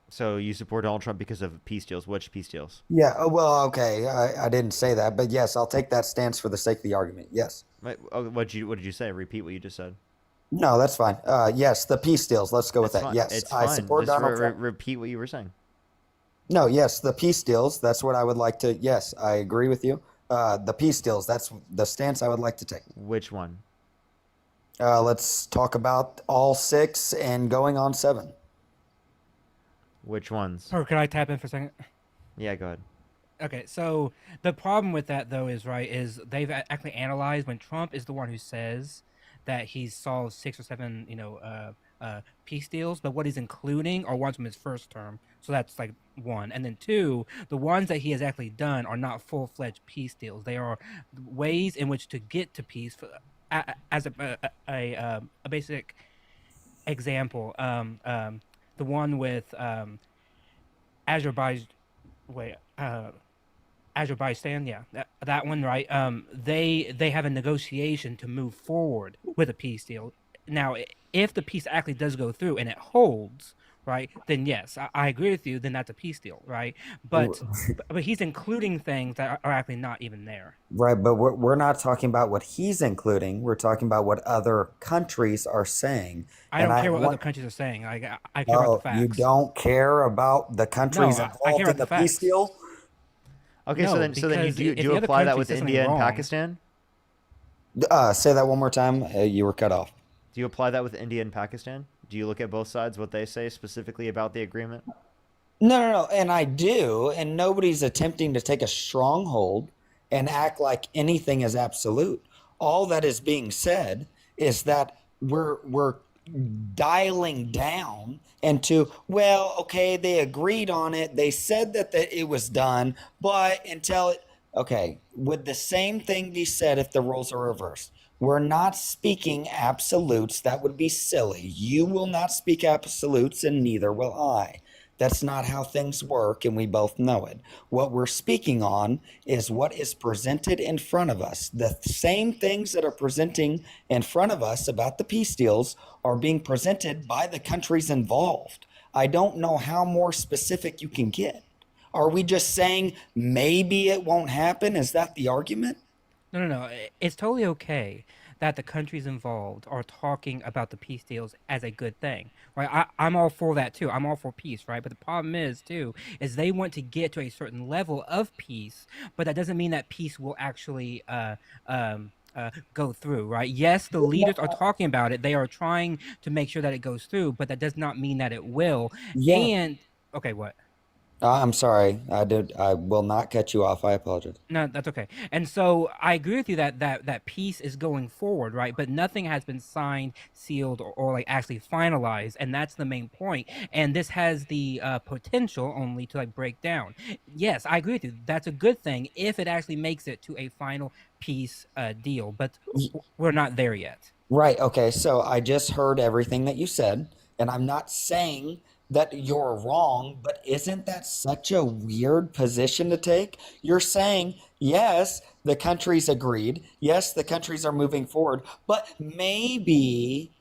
So you support Donald Trump because of peace deals. Which peace deals? Yeah, well, okay, I didn't say that, but yes, I'll take that stance for the sake of the argument. Yes. Wait, what did you say? Repeat what you just said. No, that's fine. Yes, the peace deals. Let's go with It's that. fine. Yes, It's I fine. support Just Donald Trump. repeat what you were saying. No, yes, the peace deals. That's what I would like to. Yes, I agree with you. The peace deals. That's the stance I would like to take. Which one? Let's talk about all 6 and going on 7. Which ones? Or can I tap in for a second? Yeah, go ahead. Okay, so the problem with that though is they've actually analyzed when Trump is the one who says that he saw 6 or 7, peace deals, but what he's including are ones from his first term. So that's like 1, and then 2, the ones that he has actually done are not full-fledged peace deals. They are ways in which to get to peace. As a basic example, the one with Azerbaijan. Wait. Azerbaijan, yeah, that one, right? They have a negotiation to move forward with a peace deal. Now, if the peace actually does go through and it holds, right, then yes, I agree with you. Then that's a peace deal, right? But he's including things that are actually not even there. Right, but we're not talking about what he's including. We're talking about what other countries are saying. I don't care what other countries are saying. I care about the facts. You don't care about the countries No, I involved care in about the the peace facts. deal? Okay, No, so then because do you if the other apply that country with says India something and wrong- Pakistan? Say that one more time. You were cut off. Do you apply that with India and Pakistan? Do you look at both sides, what they say specifically about the agreement? No, no, no. And I do. And nobody's attempting to take a stronghold and act like anything is absolute. All that is being said is that we're dialing down into, well, okay, they agreed on it. They said that it was done, but until it, okay, would the same thing be said if the roles are reversed? We're not speaking absolutes. That would be silly. You will not speak absolutes, and neither will I. That's not how things work, and we both know it. What we're speaking on is what is presented in front of us. The same things that are presenting in front of us about the peace deals are being presented by the countries involved. I don't know how more specific you can get. Are we just saying maybe it won't happen? Is that the argument? No, no, no. It's totally okay that the countries involved are talking about the peace deals as a good thing, right? I'm all for that too. I'm all for peace, right? But the problem is too, is they want to get to a certain level of peace, but that doesn't mean that peace will actually go through, right? Yes, the leaders are talking about it. They are trying to make sure that it goes through, but that does not mean that it will. Yeah. And okay, what? I'm sorry. I will not cut you off. I apologize. No, that's okay. And so I agree with you that that peace is going forward, right? But nothing has been signed, sealed, or like actually finalized, and that's the main point. And this has the potential only to like break down. Yes, I agree with you. That's a good thing if it actually makes it to a final peace deal. But we're not there yet. Right. Okay. So I just heard everything that you said, and I'm not saying that you're wrong, but isn't that such a weird position to take? You're saying, yes, the countries agreed. Yes, the countries are moving forward, but maybe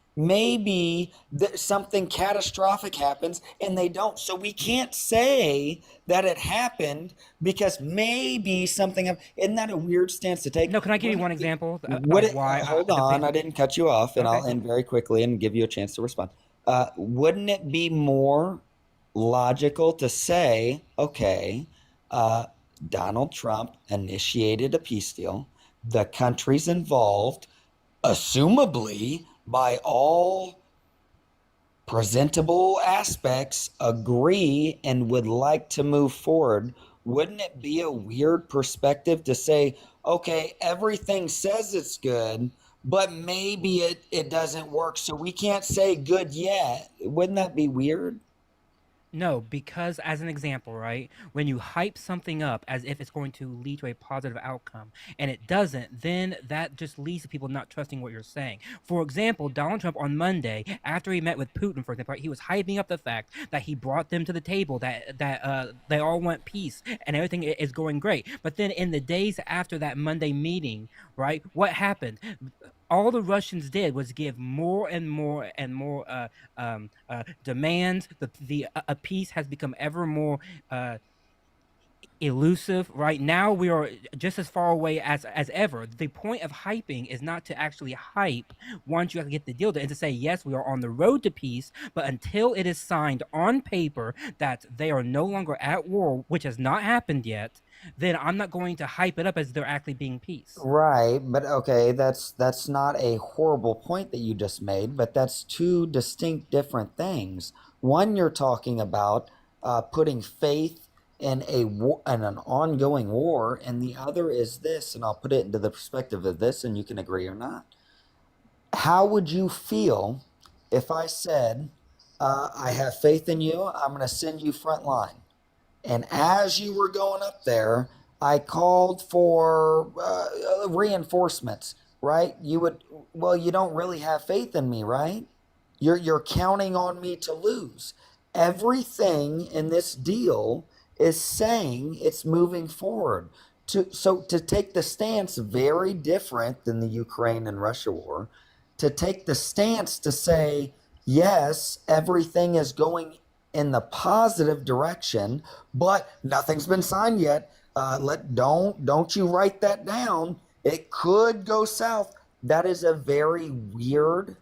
something catastrophic happens and they don't. So we can't say that it happened because maybe something. Isn't that a weird stance to take? No, can I give you one example Would of it, why hold the on, I didn't cut you off, and okay. I'll end very quickly and give you a chance to respond. Wouldn't it be more logical to say, okay, uh, Donald Trump initiated a peace deal, the countries involved, assumably by all presentable aspects, agree and would like to move forward? Wouldn't it be a weird perspective to say, okay, everything says it's good, but maybe it doesn't work, so we can't say good yet? Wouldn't that be weird? No, because as an example, right, when you hype something up as if it's going to lead to a positive outcome and it doesn't, then that just leads to people not trusting what you're saying. For example, Donald Trump on Monday, after he met with Putin, for example, right, he was hyping up the fact that he brought them to the table, that they all want peace and everything is going great. But then in the days after that Monday meeting, right, what happened? All the Russians did was give more and more and more demands. The a peace has become ever more uh, elusive. Right now, we are just as far away as ever. The point of hyping is not to actually hype once you get the deal, and to say yes, we are on the road to peace. But until it is signed on paper that they are no longer at war, which has not happened yet, then I'm not going to hype it up as they're actually being peace. Right, but okay, that's not a horrible point that you just made, but that's two distinct different things. One, you're talking about putting faith in in an ongoing war, and the other is this, and I'll put it into the perspective of this, and you can agree or not. How would you feel if I said, I have faith in you, I'm going to send you front line? And as you were going up there, I called for reinforcements, right? You would, well, you don't really have faith in me, right? You're counting on me to lose. Everything in this deal is saying it's moving forward. To take the stance very different than the Ukraine and Russia war, to take the stance to say, yes, everything is going in the positive direction, but nothing's been signed yet. Don't you write that down. It could go south. That is a very weird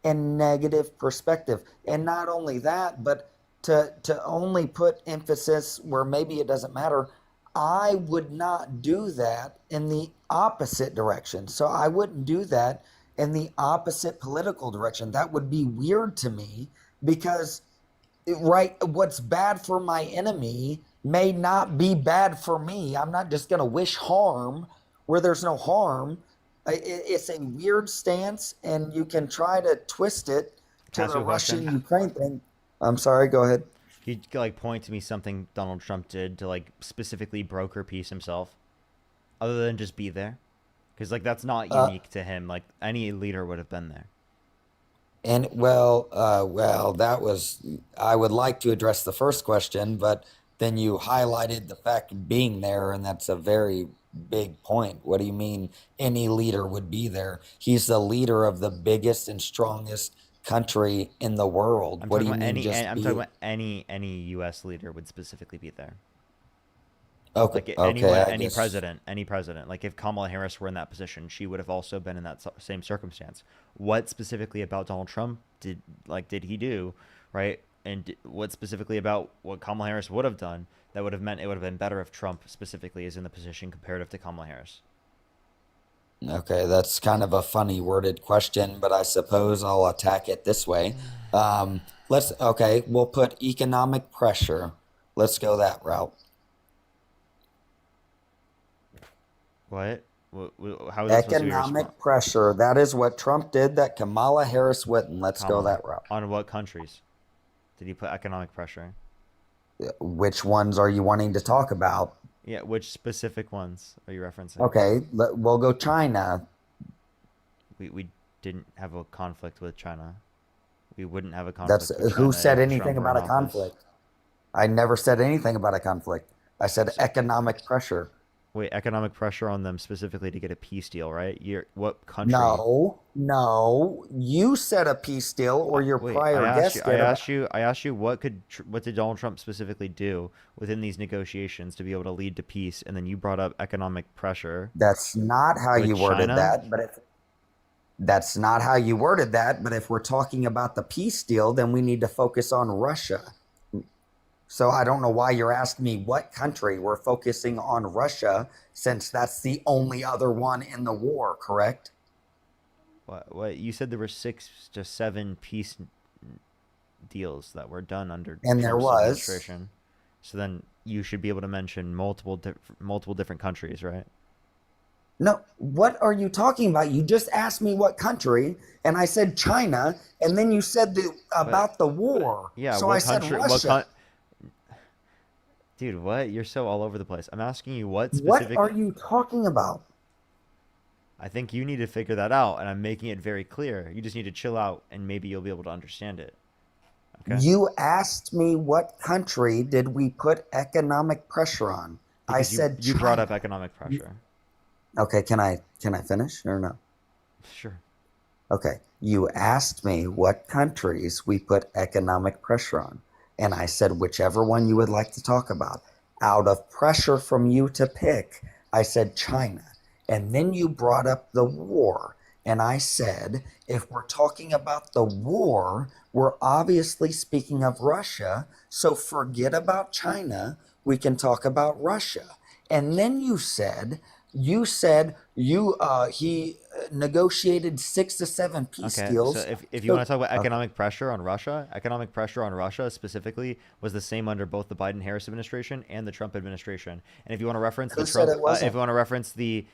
and negative perspective. And not only that, but to only put emphasis where maybe it doesn't matter. I would not do that in the opposite direction. So I wouldn't do that in the opposite political direction. That would be weird to me because, right, what's bad for my enemy may not be bad for me. I'm not just going to wish harm where there's no harm. It's a weird stance, and you can try to twist it Can I to ask the you a question? Russian Ukraine thing. I'm sorry, go ahead. Can you like point to me something Donald Trump did to like specifically broker peace himself, other than just be there? Because like that's not Uh, unique to him. Like any leader would have been there. And well, that was, I would like to address the first question, but then you highlighted the fact of being there, and that's a very big point. What do you mean any leader would be there? He's the leader of the biggest and strongest country in the world. I'm What do talking you about mean any. just I'm talking be? about any U.S. leader would specifically be there. Okay, Like okay, anyone, I guess. any president. Like if Kamala Harris were in that position, she would have also been in that same circumstance. What specifically about Donald Trump did he do, right? And what specifically about what Kamala Harris would have done that would have meant it would have been better if Trump specifically is in the position comparative to Kamala Harris? Okay, that's kind of a funny worded question, but I suppose I'll attack it this way. Okay, we'll put economic pressure. Let's go that route. What? How is that supposed to be a response? Economic pressure. That is what Trump did that Kamala Harris wouldn't. Let's go Kamala that route. on what countries did he put economic pressure? Which ones are you wanting to talk about? Yeah, which specific ones are you referencing? Okay, we'll go China. We didn't have a conflict with China. We wouldn't have a That's conflict with who China said if anything Trump were in about a office. conflict. I never said anything about a conflict. I said So, economic pressure. wait, economic pressure on them specifically to get a peace deal, right? What country? No, no. You said a peace deal, or your Wait, prior guest did about. I asked you what did Donald Trump specifically do within these negotiations to be able to lead to peace, and then you brought up economic pressure That's not how with you worded China. that, but if that's not how you worded that, but if we're talking about the peace deal, then we need to focus on Russia. So I don't know why you're asking me what country. We're focusing on Russia since that's the only other one in the war, correct? What you said there were 6 to 7 peace deals that were done under And there Trump's was. administration. So then you should be able to mention multiple different countries, right? No, what are you talking about? You just asked me what country, and I said China, and then you said But about the war. yeah, So I what said country? What Russia. Dude, what? You're so all over the place. I'm asking you what What are specific. you talking about? I think you need to figure that out, and I'm making it very clear. You just need to chill out, and maybe you'll be able to understand it. Okay? You asked me what country did we put economic pressure on? I Because said you brought up China. economic pressure. Okay, can I finish or no? Sure. Okay, you asked me what countries we put economic pressure on, and I said whichever one you would like to talk about. Out of pressure from you to pick, I said China. And then you brought up the war, and I said if we're talking about the war, we're obviously speaking of Russia, so forget about China. We can talk about Russia. And then you said you he negotiated 6 to 7 peace Okay, so deals. if you So want to talk about okay, economic pressure on Russia specifically was the same under both the Biden-Harris administration and the Trump administration. And if you want to reference the who said Trump, it wasn't? if you want to reference the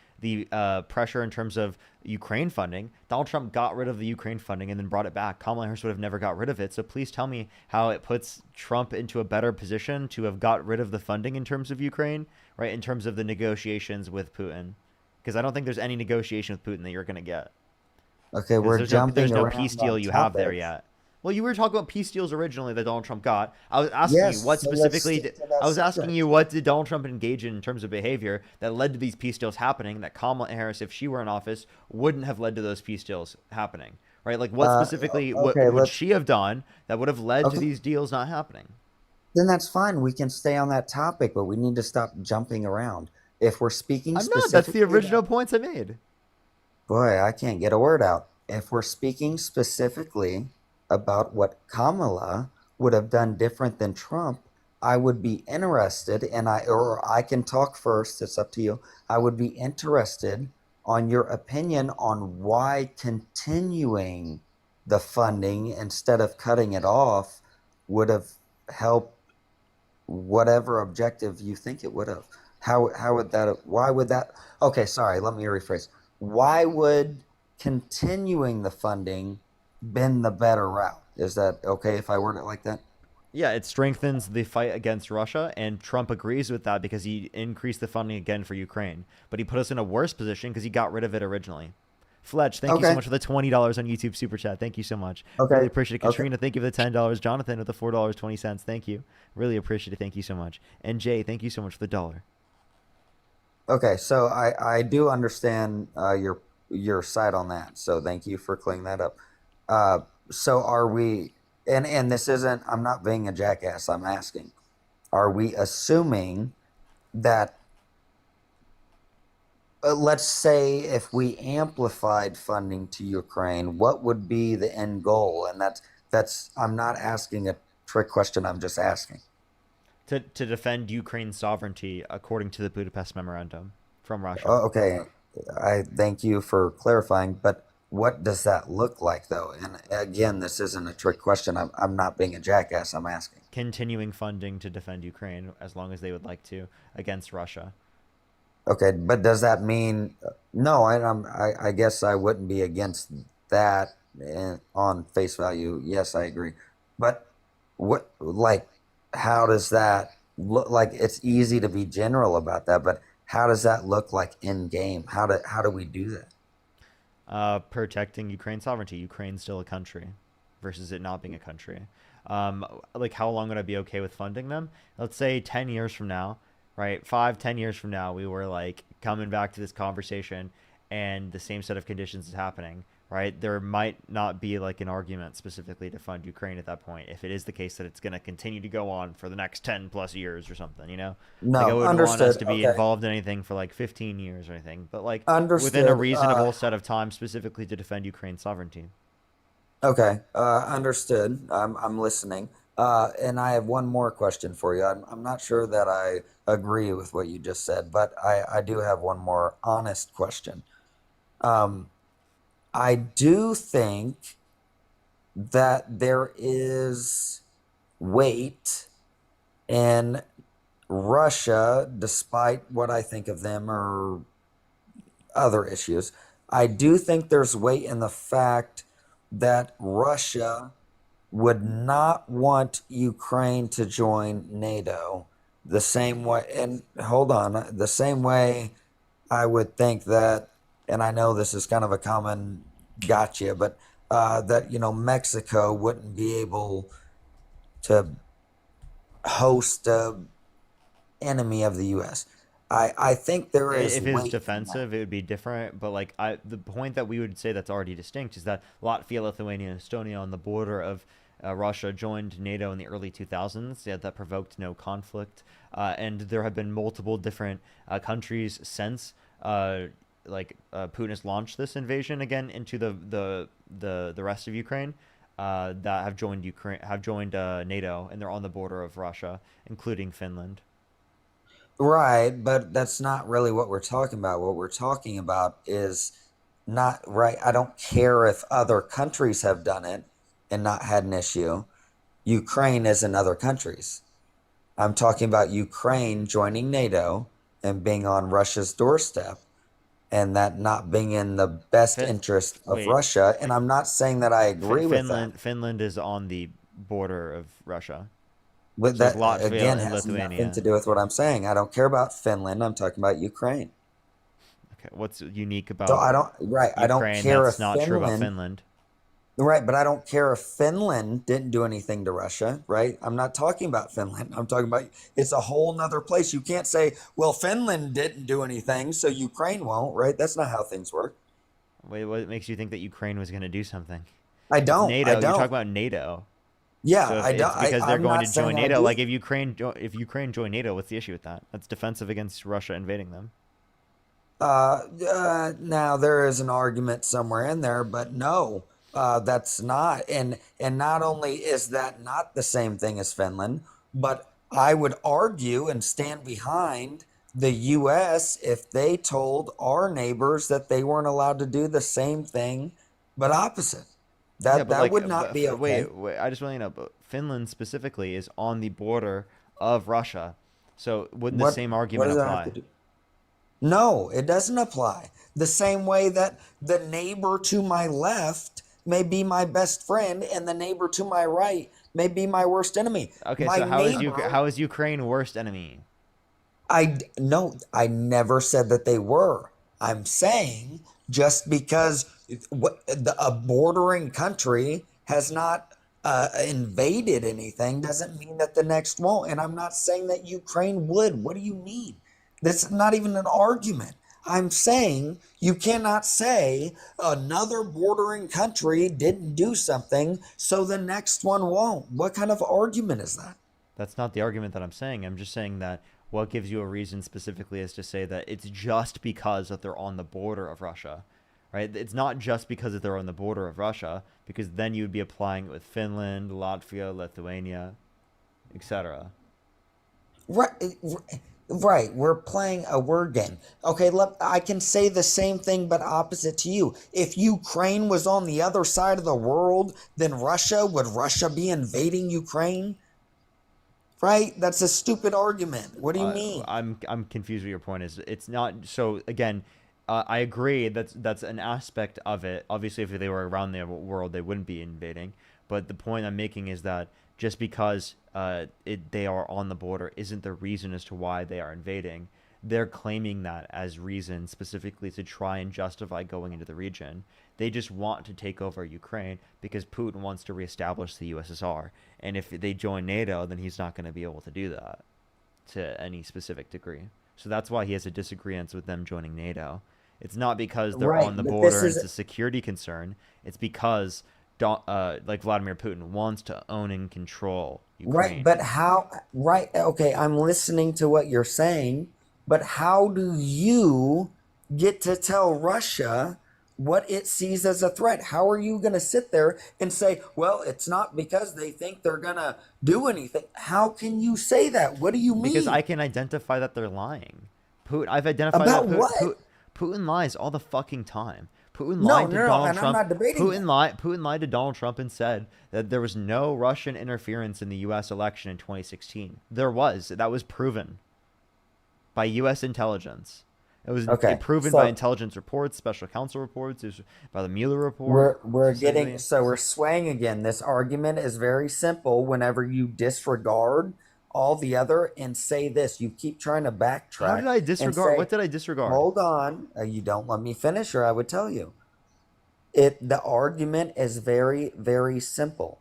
pressure in terms of Ukraine funding, Donald Trump got rid of the Ukraine funding and then brought it back. Kamala Harris would have never got rid of it. So please tell me how it puts Trump into a better position to have got rid of the funding in terms of Ukraine, right? In terms of the negotiations with Putin, because I don't think there's any negotiation with Putin that you're going to get. Okay, Because we're there's jumping no peace around deal on you have there topics. yet. Well, you were talking about peace deals originally that Donald Trump got. I was asking you Yes, what so let's specifically. stick to that I was asking subject. you what did Donald Trump engage in terms of behavior that led to these peace deals happening. That Kamala Harris, if she were in office, wouldn't have led to those peace deals happening. Right? Like what Uh, specifically? What okay, would let's. she have done that would have led to Okay, these deals not happening? then that's fine. We can stay on that topic, but we need to stop jumping around. If we're speaking I'm not. That's the specifically original about, points I made. boy, I can't get a word out. If we're speaking specifically about what Kamala would have done different than Trump, I would be interested, and I can talk first. It's up to you. I would be interested on your opinion on why continuing the funding instead of cutting it off would have helped whatever objective you think it would have. How would that? Why would that? Okay, sorry. Let me rephrase. Why would continuing the funding been the better route? Is that okay if I word it like that? Yeah, it strengthens the fight against Russia, and Trump agrees with that because he increased the funding again for Ukraine. But he put us in a worse position because he got rid of it originally. Fletch, thank you so Okay. much for the $20 on YouTube super chat. Thank you so much. Really Okay. appreciate it. Okay. Katrina, thank you for the $10. Jonathan with the $4.20. Thank you. Really appreciate it. Thank you so much. And Jay, thank you so much for the dollar. Okay. So I do understand your side on that. So thank you for clearing that up. Uh, so are we? And this isn't. I'm not being a jackass. I'm asking. Are we assuming that let's say if we amplified funding to Ukraine, what would be the end goal? And that's I'm not asking a trick question. I'm just asking. To defend Ukraine's sovereignty according to the Budapest Memorandum from Russia. Okay, I thank you for clarifying. But what does that look like, though? And again, this isn't a trick question. I'm not being a jackass. I'm asking. Continuing funding to defend Ukraine as long as they would like to against Russia. Okay, but does that mean no? I guess I wouldn't be against that on face value. Yes, I agree. But what like how does that look like? It's easy to be general about that, but how does that look like in game? How do we do that? Protecting Ukraine's sovereignty. Ukraine's still a country versus it not being a country. Like how long would I be okay with funding them? Let's say 10 years from now, right? 5, 10 years from now, we were like coming back to this conversation and the same set of conditions is happening, right? There might not be like an argument specifically to fund Ukraine at that point if it is the case that it's going to continue to go on for the next 10 plus years or something, you know? Like I No, wouldn't want us understood. to be Okay, involved in anything for like 15 years or anything, but like within a understood. reasonable set of time specifically to defend Ukraine's sovereignty. Okay, understood. I'm listening. And I have one more question for you. I'm not sure that I agree with what you just said, but I do have one more honest question. Um, I do think that there is weight in Russia, despite what I think of them or other issues. I do think there's weight in the fact that Russia would not want Ukraine to join NATO the same way. And hold on, the same way I would think that, and I know this is kind of a common gotcha, but that, Mexico wouldn't be able to host a enemy of the U.S. I think there is If it's weight in that. defensive, it would be different. But like the point that we would say that's already distinct is that Latvia, Lithuania, and Estonia on the border of Russia joined NATO in the early 2000s. Yeah, that provoked no conflict, and there have been multiple different countries since. Putin has launched this invasion again into the rest of Ukraine. That have joined NATO, and they're on the border of Russia, including Finland. Right, but that's not really what we're talking about. What we're talking about is not right. I don't care if other countries have done it and not had an issue. Ukraine is in other countries. I'm talking about Ukraine joining NATO and being on Russia's doorstep and that not being in the best Fin- interest of Wait, Russia. And I'm not saying that I agree with that. Finland is on the border of Russia. But So is that Latvia again and has nothing to Lithuania. do with what I'm saying. I don't care about Finland. I'm talking about Ukraine. Okay, what's unique So about I don't, right. I don't Ukraine care if that's not true about Finland, Finland? right. But I don't care if Finland didn't do anything to Russia, right? I'm not talking about Finland. I'm talking about it's a whole nother place. You can't say, well, Finland didn't do anything, so Ukraine won't, right? That's not how things work. Wait, what makes you think that Ukraine was going to do something? I It's don't. I NATO. You're talking don't. about NATO. Yeah, So if I don't. it's because they're I'm going not to join saying I NATO, do. like if Ukraine joined NATO, what's the issue with that? That's defensive against Russia invading them. Now there is an argument somewhere in there, but no, that's not. And not only is that not the same thing as Finland, but I would argue and stand behind the U.S. if they told our neighbors that they weren't allowed to do the same thing, but opposite. Yeah, That but that like, would not be okay. wait. I just want you to know, but Finland specifically is on the border of Russia, so wouldn't the same What argument does that have to apply? do? No, it doesn't apply. The same way that the neighbor to my left may be my best friend and the neighbor to my right may be my worst enemy. Okay, My so neighbor, how is Ukraine worst enemy? no, I never said that they were. I'm saying just because a bordering country has not invaded anything doesn't mean that the next won't. And I'm not saying that Ukraine would. What do you mean? That's not even an argument. I'm saying you cannot say another bordering country didn't do something, so the next one won't. What kind of argument is that? That's not the argument that I'm saying. I'm just saying that what gives you a reason specifically is to say that it's just because that they're on the border of Russia, right? It's not just because that they're on the border of Russia, because then you would be applying it with Finland, Latvia, Lithuania, etc. Right, right. We're playing a word game. Okay, I can say the same thing but opposite to you. If Ukraine was on the other side of the world than Russia, would Russia be invading Ukraine? Right? That's a stupid argument. What do you mean? I'm confused what your point is. It's not so again. I agree that's an aspect of it. Obviously, if they were around the world, they wouldn't be invading. But the point I'm making is that just because they are on the border isn't the reason as to why they are invading. They're claiming that as reason specifically to try and justify going into the region. They just want to take over Ukraine because Putin wants to reestablish the USSR. And if they join NATO, then he's not going to be able to do that to any specific degree. So that's why he has a disagreement with them joining NATO. It's not because they're Right, on the but border this and is it's a security concern. It's because like Vladimir Putin wants to own and control right, Ukraine. but how? Right, okay, I'm listening to what you're saying, but how do you get to tell Russia what it sees as a threat? How are you going to sit there and say, well, it's not because they think they're going to do anything? How can you say that? What do you Because I mean? can identify that they're lying. I've identified About that what? Putin lies all the fucking time. Putin No, lied to no, no, Donald and I'm Trump. not debating that. Putin lied to Donald Trump and said that there was no Russian interference in the U.S. election in 2016. There was. That was proven by U.S. intelligence. It was Okay, proven by so intelligence reports, special counsel reports, it was by the Mueller report, we're getting specifically. so we're swaying again. This argument is very simple whenever you disregard all the other and say this. You keep trying to How did backtrack I and disregard? say, What did I disregard? hold on, you don't let me finish, or I would tell you. The argument is very, very simple.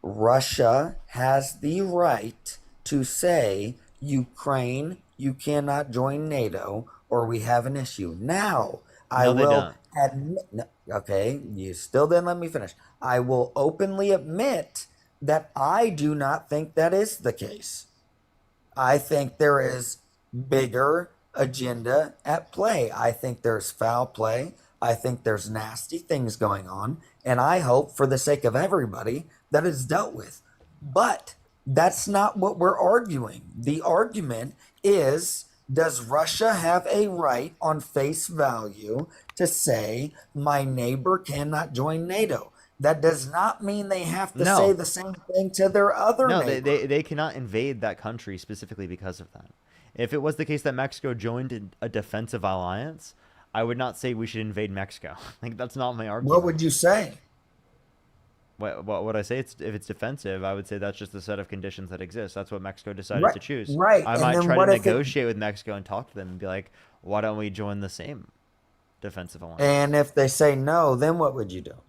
Russia has the right to say, Ukraine, you cannot join NATO or we have an issue. Now, I No, they will don't. admit, no, okay, you still didn't let me finish. I will openly admit that I do not think that is the case. I think there is bigger agenda at play. I think there's foul play. I think there's nasty things going on. And I hope, for the sake of everybody, that it's dealt with. But that's not what we're arguing. The argument is, does Russia have a right on face value to say, my neighbor cannot join NATO? That does not mean they have to say No. the same thing to their other No, neighbor. they cannot invade that country specifically because of that. If it was the case that Mexico joined a defensive alliance, I would not say we should invade Mexico. Like that's not my What argument. would you say? What would I say? It's if it's defensive, I would say that's just the set of conditions that exist. That's what Mexico decided Right, to choose. right. I And might then try to what if it, negotiate with Mexico and talk to them and be like, why don't we join the same defensive alliance? and if they say no, then what would you do?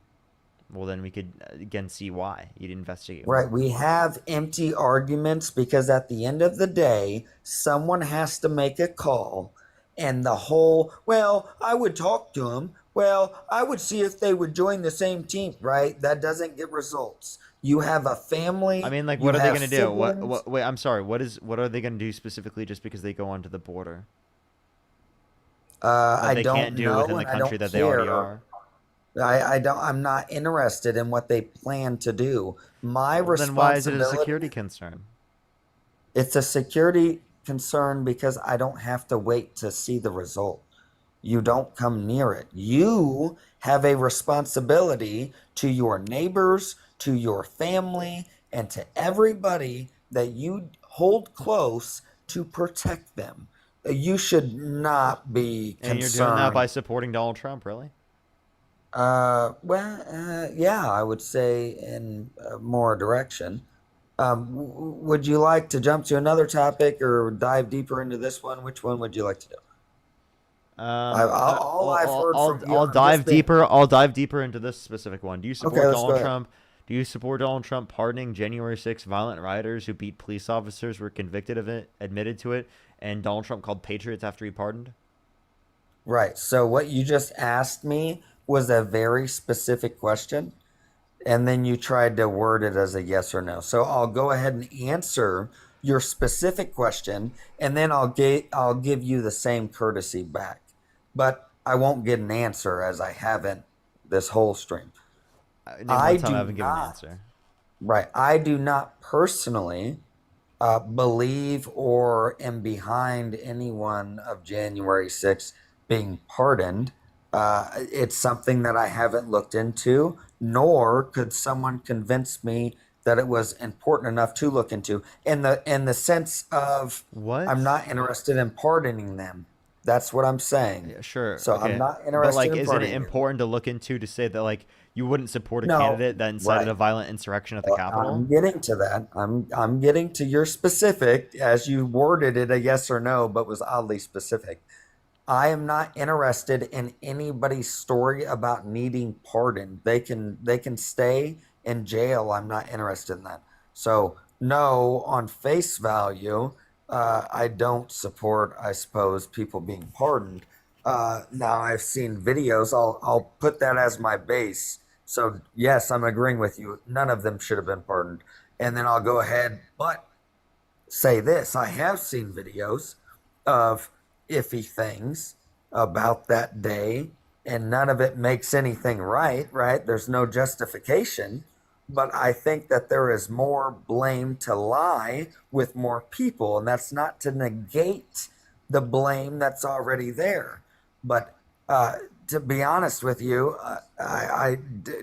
Well, then we could again see why. You'd investigate Right. why. We have empty arguments because at the end of the day, someone has to make a call. And the whole, well, I would talk to them. Well, I would see if they would join the same team, right? That doesn't get results. You have a I family, mean, like, you what are they have gonna do? siblings. Wait, I'm sorry. What are they gonna do specifically just because they go onto the border that I they don't can't do within know the and I country don't that they already care. are? I'm not interested in what they plan to do. My Well, then why is it a responsibility. security concern? It's a security concern because I don't have to wait to see the result. You don't come near it. You have a responsibility to your neighbors, to your family, and to everybody that you hold close to protect them. You should not be And you're doing that by concerned. supporting Donald Trump, really? Yeah, I would say in more direction. Would you like to jump to another topic or dive deeper into this one? Which one would you like to do? All I've heard from you, I'll I'm just dive being deeper. I'll dive deeper into this specific one. Do you okay. support Let's go Donald ahead. Trump? Do you support Donald Trump pardoning January 6th violent rioters who beat police officers, were convicted of it, admitted to it, and Donald Trump called patriots after he pardoned? Right. So what you just asked me was a very specific question, and then you tried to word it as a yes or no. So I'll go ahead and answer your specific question, and then I'll give you the same courtesy back. But I won't get an answer as I haven't this whole stream. Name I one time I do haven't given an not, answer. right. I do not personally believe or am behind anyone of January 6th being pardoned. It's something that I haven't looked into, nor could someone convince me that it was important enough to look into. In the sense of, I'm What? not interested in pardoning them. That's what I'm saying. Yeah, sure. So I'm Okay. not But interested like, in isn't it pardoning them. important to look into to say that like you wouldn't support a No, candidate that incited right. a violent insurrection at the I'm Capitol? getting to that. I'm getting to your specific as you worded it a yes or no, but was oddly specific. I am not interested in anybody's story about needing pardon. They can stay in jail. I'm not interested in that. So no, on face value, I don't support, I suppose, people being pardoned. Now I've seen videos. I'll put that as my base. So yes, I'm agreeing with you. None of them should have been pardoned. And then I'll go ahead, but say this: I have seen videos of iffy things about that day, and none of it makes anything right, right? There's no justification. But I think that there is more blame to lie with more people, and that's not to negate the blame that's already there. But uh, to be honest with you,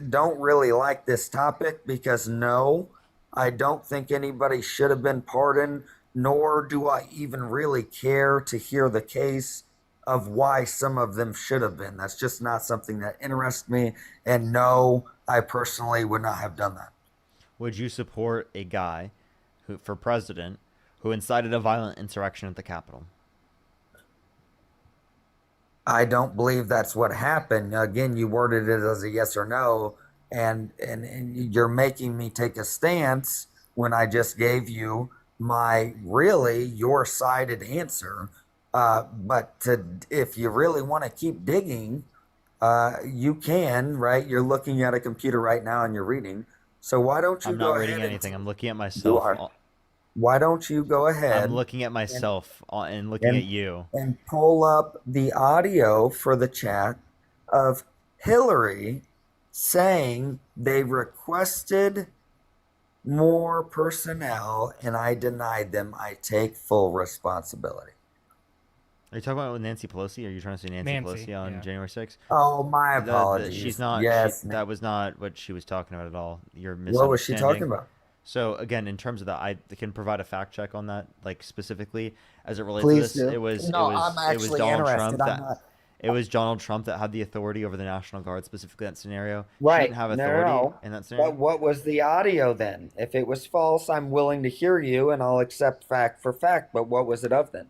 don't really like this topic because no, I don't think anybody should have been pardoned, nor do I even really care to hear the case of why some of them should have been. That's just not something that interests me. And no, I personally would not have done that. Would you support a guy who for president who incited a violent insurrection at the Capitol? I don't believe that's what happened. Again, you worded it as a yes or no, and you're making me take a stance when I just gave you my really your sided answer. If you really want to keep digging, you can, right? You're looking at a computer right now and you're reading. So why don't you I'm not go reading ahead and anything. I'm looking at you myself. are? Why don't you go I'm ahead looking at and myself and looking at and you. and pull up the audio for the chat of Hillary saying they requested more personnel and I denied them. I take full responsibility. Are you talking about with Nancy Pelosi? Are you trying to say Nancy Nancy, Pelosi on yeah. January 6th? Oh, my She's apologies. not. Yes. That was not what she was talking about at all. You're What was she talking misunderstanding. about? So again, in terms of that, I can provide a fact check on that, like specifically as it relates to Please this. do. No, I'm It was actually Donald interested. Trump I'm that not. it was Donald Trump that had the authority over the National Guard, specifically that scenario. She didn't Right. have No, no, authority no. in that But scenario. what was the audio then? If it was false, I'm willing to hear you and I'll accept fact for fact. But what was it of then?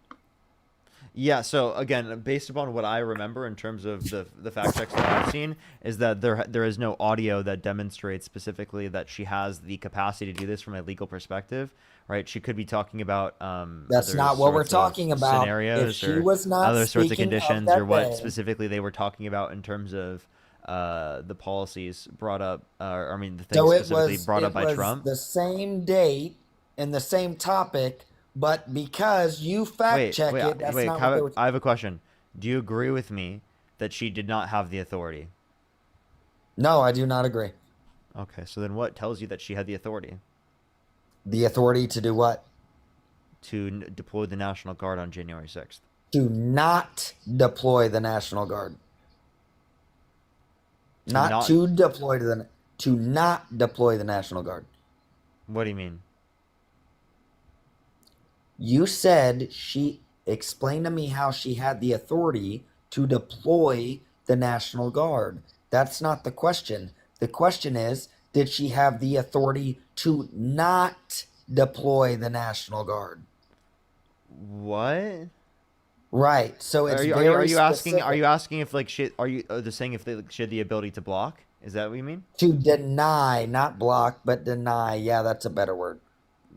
Yeah, so again, based upon what I remember in terms of the fact checks that I've seen, is that there is no audio that demonstrates specifically that she has the capacity to do this from a legal perspective, right? She could be talking about That's other not what we're sorts of talking about. If scenarios she or was not other sorts of speaking of conditions, or that what day, specifically they were talking about in terms of the policies brought up, I mean, the things so it specifically was brought up it by was Trump. the same date and the same topic, but because you fact check it, that's not what they were. I have a question. Do you agree with me that she did not have the authority? No, I do not agree. Okay, so then what tells you that she had the authority? The authority to do what? to deploy the National Guard on January 6th? To not deploy the National Guard. Not to deploy to not deploy the National Guard. What do you mean? You said she explained to me how she had the authority to deploy the National Guard. That's not the question. The question is, did she have the authority to not deploy the National Guard? What? Right. So it's are you asking? Are you asking if like she? Are you saying if she had the ability to block? Is that what you mean? To deny, not block, but deny. Yeah, that's a better word.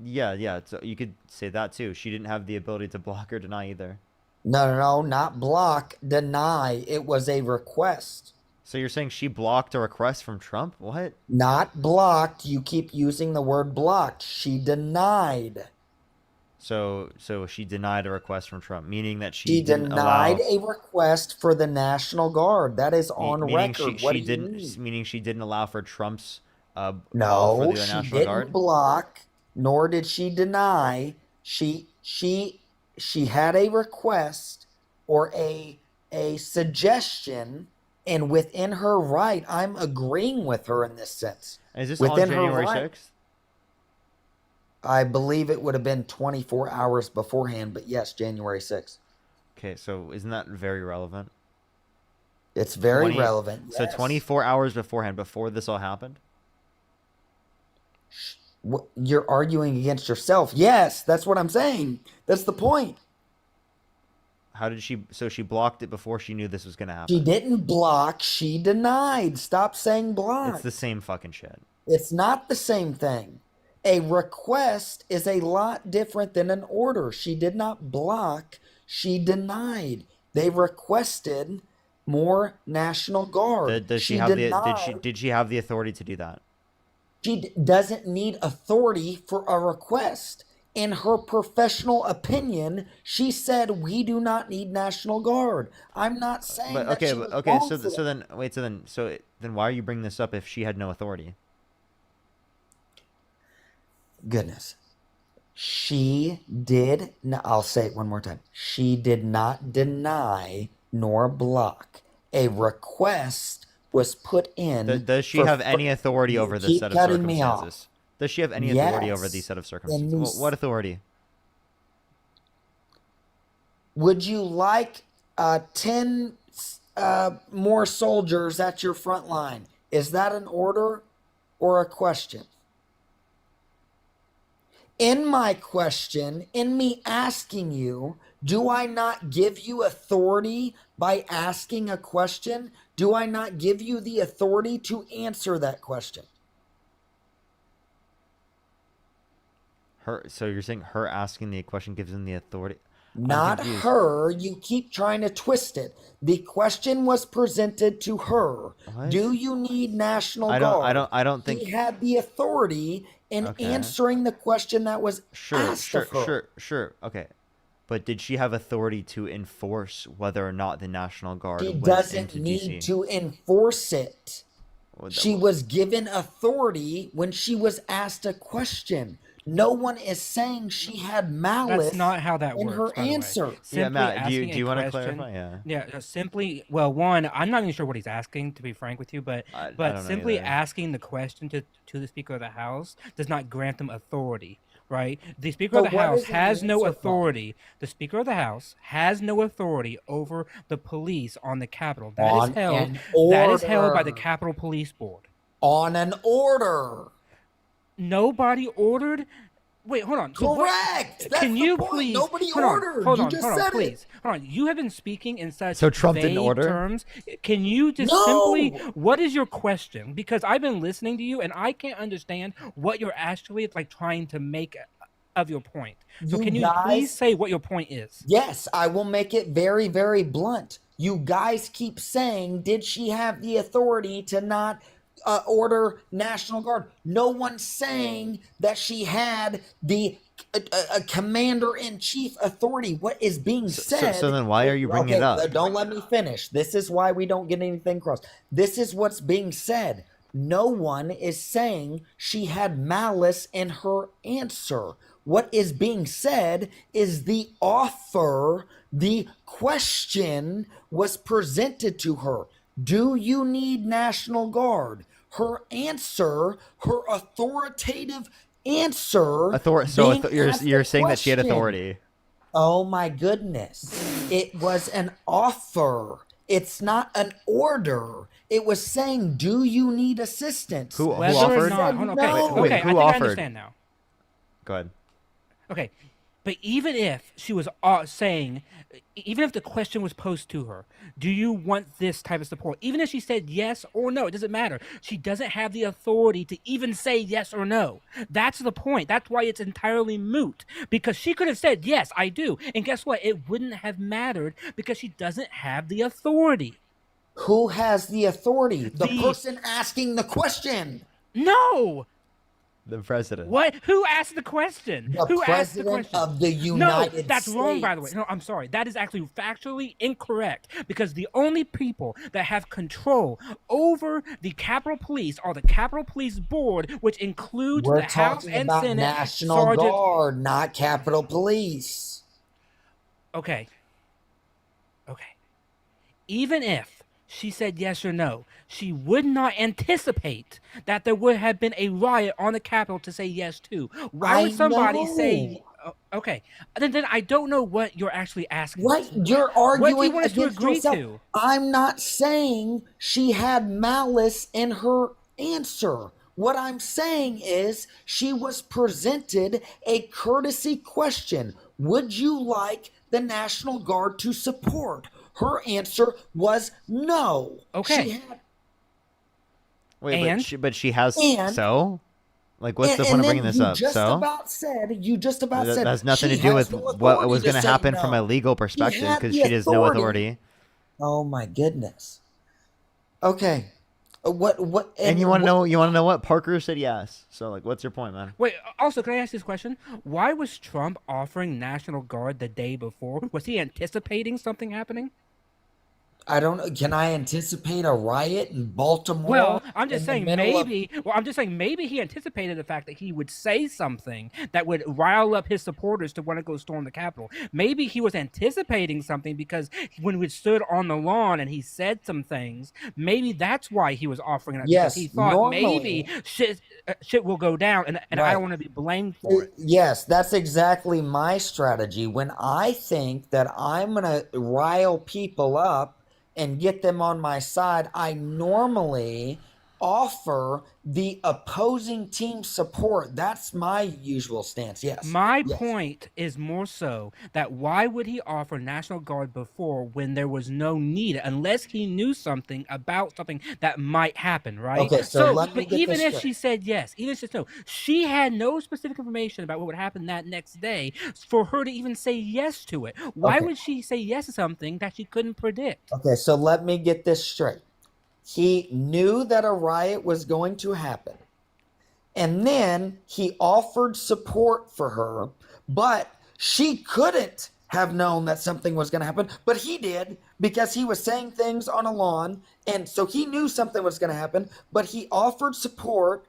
Yeah. So you could say that too. She didn't have the ability to block or deny either. No, not block, deny. It was a request. So you're saying she blocked a request from Trump? What? Not blocked. You keep using the word blocked. She denied. So she denied a request from Trump, meaning that She didn't denied allow, a request for the National Guard. That is on meaning record. she What do you didn't mean? meaning she didn't allow for Trump's call for No, the she National didn't Guard. block, nor did she deny. She had a request or a suggestion, and within her right, I'm agreeing with her in this sense. Is this Within on her January right. 6th? I believe it would have been 24 hours beforehand, but yes, January 6th. Okay, so isn't that very relevant? It's very relevant. So Yes. 24 hours beforehand, before this all happened? You're arguing against yourself. Yes, that's what I'm saying. That's the point. How did she? So she blocked it before she knew this was gonna happen. She didn't block. She denied. Stop saying block. It's the same fucking shit. It's not the same thing. A request is a lot different than an order. She did not block. She denied. They requested more National Guard. Does she have did she have the authority to do that? She doesn't need authority for a request. In her professional opinion, she said we do not need National Guard. I'm not saying But that okay, she but, was okay. wrong So for that. then wait. Then why are you bringing this up if she had no authority? Goodness. She did, I'll say it one more time. She did not deny nor block. A request was put in. Does she have any authority over this keep set of cutting me off. circumstances? Does she have any authority over Yes. these set of And circumstances? What authority? Would you like 10 more soldiers at your front line? Is that an order or a question? In my question, in me asking you, do I not give you authority by asking a question? Do I not give you the authority to answer that question? So you're saying her asking the question gives him the authority? I'm Not confused. her. You keep trying to twist it. The question was presented to her. What? Do you need National Guard? I don't think He had the authority in Okay. answering the question that was asked of her. Sure. Okay. But did she have authority to enforce whether or not the National Guard She went doesn't into need DC? to enforce it. Well, She was given authority when she was asked a question. No one is saying she had malice That's not how that in works. her by the way. answer. Yeah, Simply Matt, do asking you a want to question- clarify? Yeah. Yeah, simply. Well, one, I'm not even sure what he's asking, to be frank with you, but I don't know simply either. asking the question to the Speaker of the House does not grant them authority, right? The Speaker So of the what House is the has no answer from? authority. The Speaker of the House has no authority over the police on the Capitol. That is On held. an That is held by the order. Capitol Police Board. On an order. Nobody ordered. Wait, hold on. So what- Correct. That's Can the you point. please Nobody hold on, ordered. Hold You on, just hold on, said please. it. Hold on. You have been speaking in such So Trump didn't vague order? terms. Can you just No! simply? What is your question? Because I've been listening to you and I can't understand what you're actually like trying to make of your point. So You can you guys- please say what your point is? Yes, I will make it very, very blunt. You guys keep saying, did she have the authority to not order National Guard? No one's saying that she had the commander-in-chief authority. What is being said? So then why are you bringing it up? Don't let me finish. This is why we don't get anything across. This is what's being said. No one is saying she had malice in her answer. What is being said is the offer, the question was presented to her. Do you need National Guard? Her answer, her authoritative answer, being asked You're the saying that she had question. authority. Oh my goodness. It was an offer. It's not an order. It was saying, do you need assistance? Who Whether or offered? not, hold on, okay, No. Wait, okay, who I think I offered? understand now. Go ahead. Okay, but even if she was saying, even if the question was posed to her, do you want this type of support? Even if she said yes or no, it doesn't matter. She doesn't have the authority to even say yes or no. That's the point. That's why it's entirely moot. Because she could have said, yes, I do. And guess what? It wouldn't have mattered because she doesn't have the authority. Who has the authority? The The- person asking the question. No! The president. What? Who asked the question? The Who asked the president question? of the United States. No, that's wrong, by the way. No, I'm sorry. That is actually factually incorrect because the only people that have control over the Capitol Police are the Capitol Police Board, which includes We're the House talking and about Senate. National Sergeant. Guard, not Capitol Police. Okay. Okay. Even if she said yes or no, she would not anticipate that there would have been a riot on the Capitol to say yes to. Why would somebody say? Okay, then I don't know what you're actually asking. What? You're arguing What do you want us to against agree yourself. to? I'm not saying she had malice in her answer. What I'm saying is she was presented a courtesy question. Would you like the National Guard to support? Her answer was no. Okay. She had, Wait, And? but she has And- so? Like, what's the and point of then bringing this you up? just So? about said, you just about That said has nothing she to do has with no what authority was to going to say happen from no. a legal perspective had because the she has no authority. Oh my goodness. Okay. What And you want to know what? Parker said yes. So, like, what's your point, man? Wait, also, can I ask this question? Why was Trump offering National Guard the day before? Was he anticipating something happening? I don't know. Can I anticipate a riot in Baltimore? Well, I'm just in the saying middle of- maybe. Well, I'm just saying maybe he anticipated the fact that he would say something that would rile up his supporters to want to go storm the Capitol. Maybe he was anticipating something because when we stood on the lawn and he said some things, maybe that's why he was offering it Yes, because he thought normally- maybe shit will go down, and I Right. don't want to be blamed for it. Yes, that's exactly my strategy. When I think that I'm going to rile people up and get them on my side, I normally offer the opposing team support. That's my usual stance. Yes. My Yes. point is more so that why would he offer National Guard before when there was no need, unless he knew something about something that might happen, right? Okay, so let me but get even this if straight. she said yes, even if she said no, she had no specific information about what would happen that next day for her to even say yes to it. Why Okay. would she say yes to something that she couldn't predict? Okay, so let me get this straight. He knew that a riot was going to happen. And then he offered support for her, but she couldn't have known that something was going to happen, but he did because he was saying things on a lawn. And so he knew something was going to happen, but he offered support,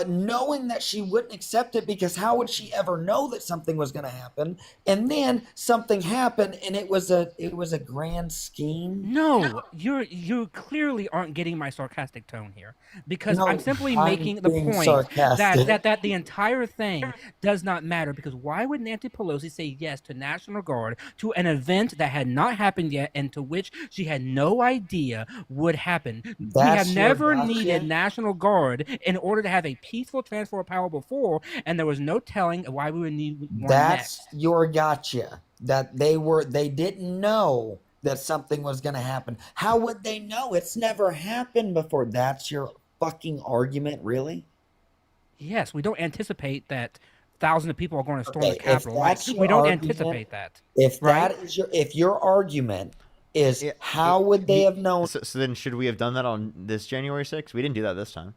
knowing that she wouldn't accept it because how would she ever know that something was going to happen? And then something happened, and it was a grand scheme. No, you clearly aren't getting my sarcastic tone here because No, I'm simply I'm making the being point sarcastic. that the entire thing does not matter because why would Nancy Pelosi say yes to National Guard to an event that had not happened yet and to which she had no idea would happen? We That's have your never gotcha. needed National Guard in order to have a peaceful transfer of power before, and there was no telling why we would need one That's next. your gotcha. That they didn't know that something was going to happen. How would they know? It's never happened before. That's your fucking argument, really? Yes, we don't anticipate that thousands of people are going to storm Okay, the if Capitol. that's Like, your we don't argument- anticipate that. If Right? that is your argument is Yeah, how would they have known? So then, should we have done that on this January 6th? We didn't do that this time.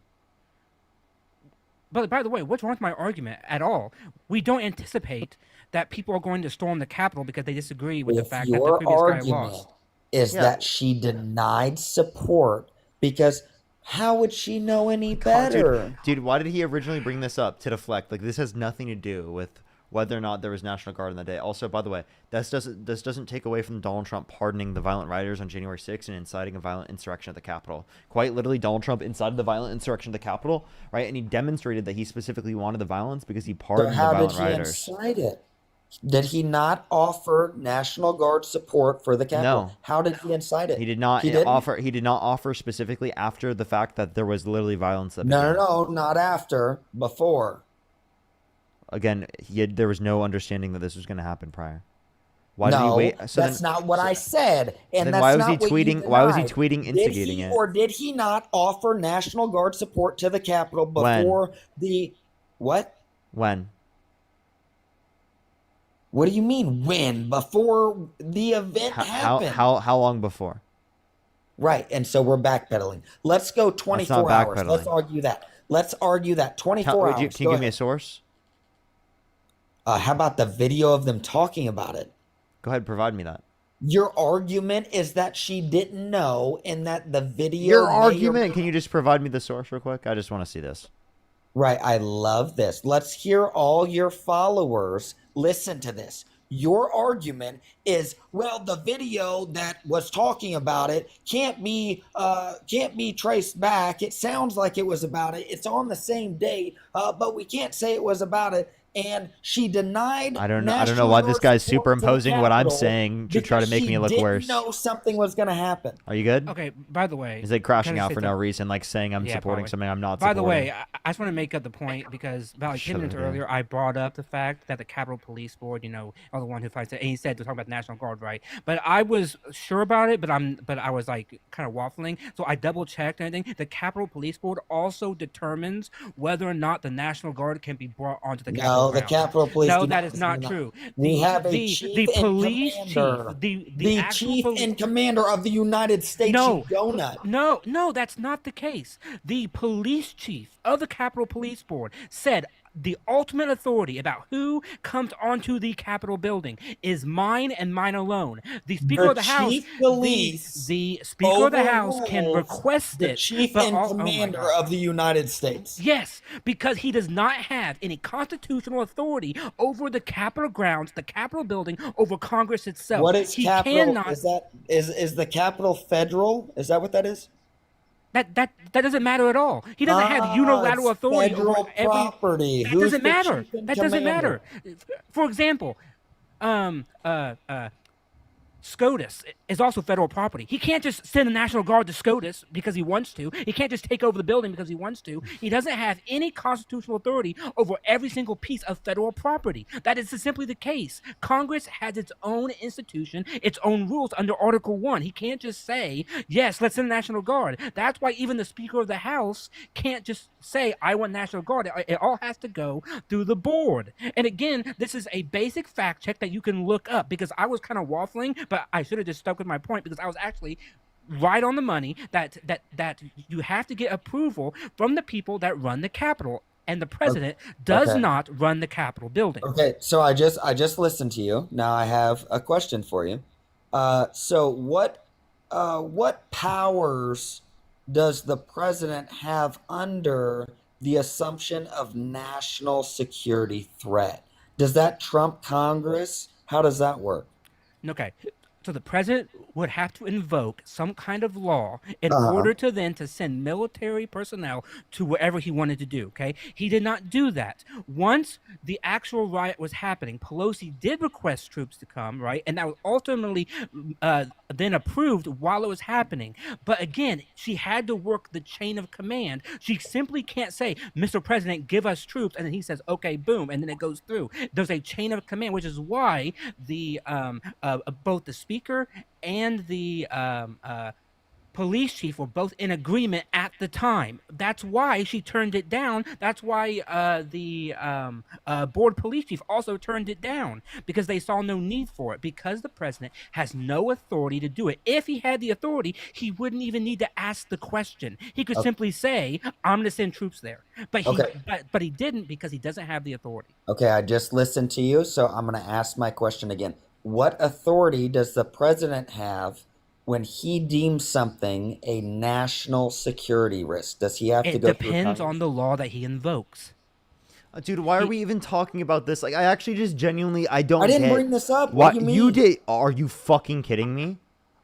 But by the way, what's wrong with my argument at all? We don't anticipate that people are going to storm the Capitol because they disagree with the If fact that the your previous guy argument lost. is Yeah. that she denied support because how would she know any God, better? dude, why did he originally bring this up to deflect? Like, this has nothing to do with whether or not there was National Guard on the day. Also, by the way, this doesn't take away from Donald Trump pardoning the violent rioters on January 6th and inciting a violent insurrection at the Capitol. Quite literally, Donald Trump incited the violent insurrection at the Capitol, right? And he demonstrated that he specifically wanted the violence because he So pardoned the how did violent he rioters. incite it? Did he not offer National Guard support for the Capitol? No. How did he incite it? He did not He didn't? offer. He did not offer specifically after the fact that there was literally violence that No, began. no, no, not after, before. Again, there was no understanding that this was going to happen prior. Why did he No, wait? So that's not what I said, and then that's why was he not what you tweeting? Why was he denied. tweeting instigating Did he it? or did he not offer National Guard support to the Capitol before the what? When? What do you mean when? Before the event happened. How long before? Right, and so we're backpedaling. Let's go 24 hours. backpedaling. Let's argue that. Let's argue that 24 hours. Can you give me a source? How about the video of them talking about it? Go ahead, provide me that. Your argument is that she didn't know and that the video... Your argument? Can you just provide me the source real quick? I just want to see this. Right, I love this. Let's hear all your followers listen to this. Your argument is, well, the video that was talking about it can't be traced back. It sounds like it was about it. It's on the same date, but we can't say it was about it. And she denied. I don't know why this guy's superimposing what I'm saying to try to make me look worse. She didn't know something was going to happen. Are you good? Okay, by the way. He's like crashing can I out say for no something? reason, like saying I'm Yeah, supporting probably. something I'm not By supporting. the way, I just want to make up the point because about like 10 Shut minutes it down. earlier, I brought up the fact that the Capitol Police Board, are the one who fights it, and he said to talk about the National Guard, right? But I was sure about it, but I was like kind of waffling, so I double checked and everything. The Capitol Police Board also determines whether or not the National Guard can be brought onto the Capitol No, the grounds. Capitol Police. No, do that is not do true. We have a the chief police and chief, commander. the actual chief and commander of the United States. No, you donut. no, that's not the case. The police chief of the Capitol Police Board said the ultimate authority about who comes onto the Capitol building is mine and mine alone. The Speaker The of the House, chief police the Speaker of the House can overrules request the it. chief but and oh my commander God. of the United States. Yes, because he does not have any constitutional authority over the Capitol grounds, the Capitol building, over Congress itself. What is he Capitol? Cannot, Is the Capitol federal? Is that what that is? That doesn't matter at all. He doesn't have unilateral it's authority federal over every property. That Who's doesn't the matter. chief and That doesn't commander? matter. For example, SCOTUS is also federal property. He can't just send the National Guard to SCOTUS because he wants to. He can't just take over the building because he wants to. He doesn't have any constitutional authority over every single piece of federal property. That is simply the case. Congress has its own institution, its own rules under Article 1. He can't just say, yes, let's send the National Guard. That's why even the Speaker of the House can't just say, I want National Guard. It all has to go through the board. And again, this is a basic fact check that you can look up because I was kind of waffling, but I should have just stuck with my point because I was actually right on the money that you have to get approval from the people that run the Capitol, and the president does not run the Capitol building. Okay, so I just listened to you. Now I have a question for you. So what powers does the president have under the assumption of national security threat? Does that trump Congress? How does that work? Okay. So the president would have to invoke some kind of law in order to then to send military personnel to wherever he wanted to do, okay? He did not do that. Once the actual riot was happening, Pelosi did request troops to come, right? And that was ultimately then approved while it was happening. But again, she had to work the chain of command. She simply can't say, Mr. President, give us troops, and then he says, okay, boom, and then it goes through. There's a chain of command, which is why the both the Speaker and the police chief were both in agreement at the time. That's why she turned it down. That's why the board police chief also turned it down, because they saw no need for it, because the president has no authority to do it. If he had the authority, he wouldn't even need to ask the question. He could simply say, I'm going to send troops there. But he didn't, because he doesn't have the authority. Okay, I just listened to you, so I'm going to ask my question again. What authority does the president have when he deems something a national security risk? Does he have to go through It depends Congress? on the law that he invokes. Dude, why are we even talking about this? Like, I actually just genuinely, I don't I didn't get bring this up. What do you mean? you did? Are you fucking kidding me?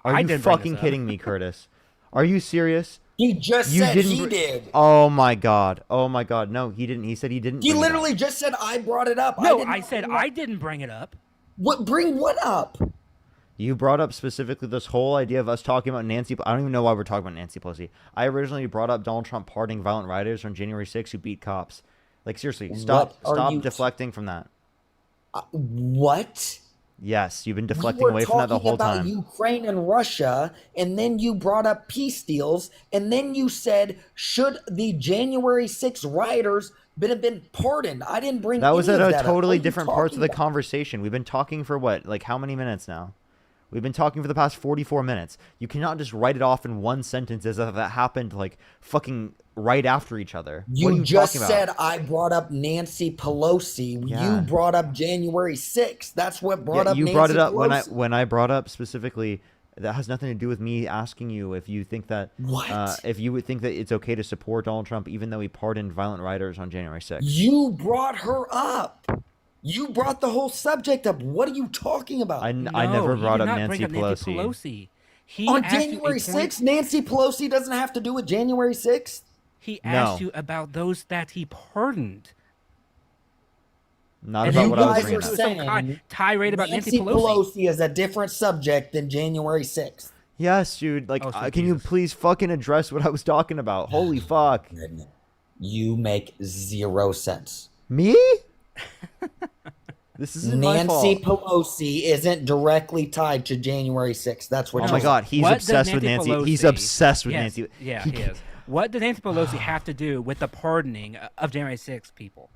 Are I you didn't bring this fucking up. kidding me, Curtis? Are you serious? He just You said didn't he br- did. Oh my god. Oh my god. No, he didn't. He said he didn't. He bring it up. literally just said I brought it up. No, did I not said bring it up. I didn't bring it up. What? Bring what up? You brought up specifically this whole idea of us talking about Nancy. I don't even know why we're talking about Nancy Pelosi. I originally brought up Donald Trump pardoning violent rioters on January 6th who beat cops. Like, seriously, stop deflecting from that. What? Yes, you've been deflecting we were away from that the whole talking time. about Ukraine and Russia, and then you brought up peace deals, and then you said, should the January 6 rioters have been pardoned? I didn't bring That was any at of a that up. totally What are you different parts of the talking about? conversation. We've been talking for what? Like, how many minutes now? We've been talking for the past 44 minutes. You cannot just write it off in one sentence as if that happened, like, fucking right after each other. What are You you just talking said about? I brought up Nancy Pelosi. Yeah. You brought up January 6th. That's what brought up You Nancy brought it up Pelosi. when I brought up specifically. That has nothing to do with me asking you if you think that if you would think that it's okay to support Donald Trump even though he pardoned violent rioters on January 6th. You brought her up. You brought the whole subject up. What are you talking about? I No, never he brought did up not bring Nancy up Pelosi. Pelosi. He On asked you a January point- 6th, Nancy Pelosi doesn't have to do with January 6th. He No. asked you about those that he pardoned. Not And about you what I was guys bringing are up. saying tirade about Nancy Nancy Pelosi. is a different subject than January 6th. Yes, dude. Like, Oh, sweet can you Jesus. please fucking address what I was talking about? Holy fuck. You make zero sense. Me? This isn't my Nancy fault. Pelosi isn't directly tied to January 6th. That's what Oh you're my saying. god, he's What does obsessed with Nancy. He's Pelosi- obsessed with Yes, Nancy. Yeah, he is. What does Nancy Pelosi have to do with the pardoning of January 6th people?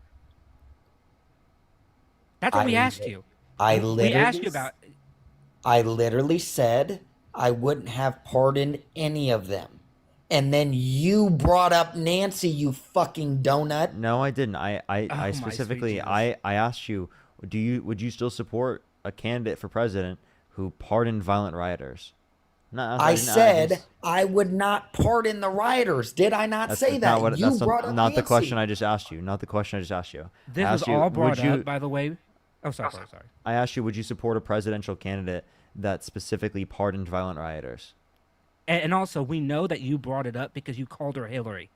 That's what we asked you. I We literally asked you about. I literally said I wouldn't have pardoned any of them. And then you brought up Nancy, you fucking donut. No, I didn't. I my specifically sweet Jesus. I asked you, would you still support a candidate for president who pardoned violent rioters? No, I didn't- said just- I would not pardon the rioters. Did I not that's say not that? what- You that's brought up not the Nancy. question I just asked you. Not the question I just asked you. This I was asked you, all brought would you, up, by the way. Oh, sorry. I asked you, would you support a presidential candidate that specifically pardoned violent rioters? And also, we know that you brought it up because you called her Hillary.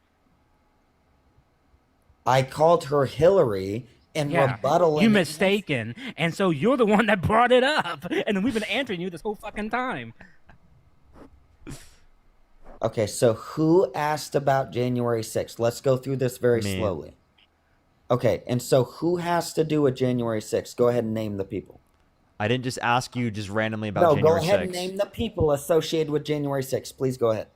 I called her Hillary in rebuttal. You and- mistaken, and so you're the one that brought it up, and we've been answering you this whole fucking time. Okay, so who asked about January 6th? Let's go through this very Me. slowly. Okay, and so who has to do with January 6th? Go ahead and name the people. I didn't just ask you just randomly about No, January go ahead 6th. and name the people associated with January 6th. Please go ahead.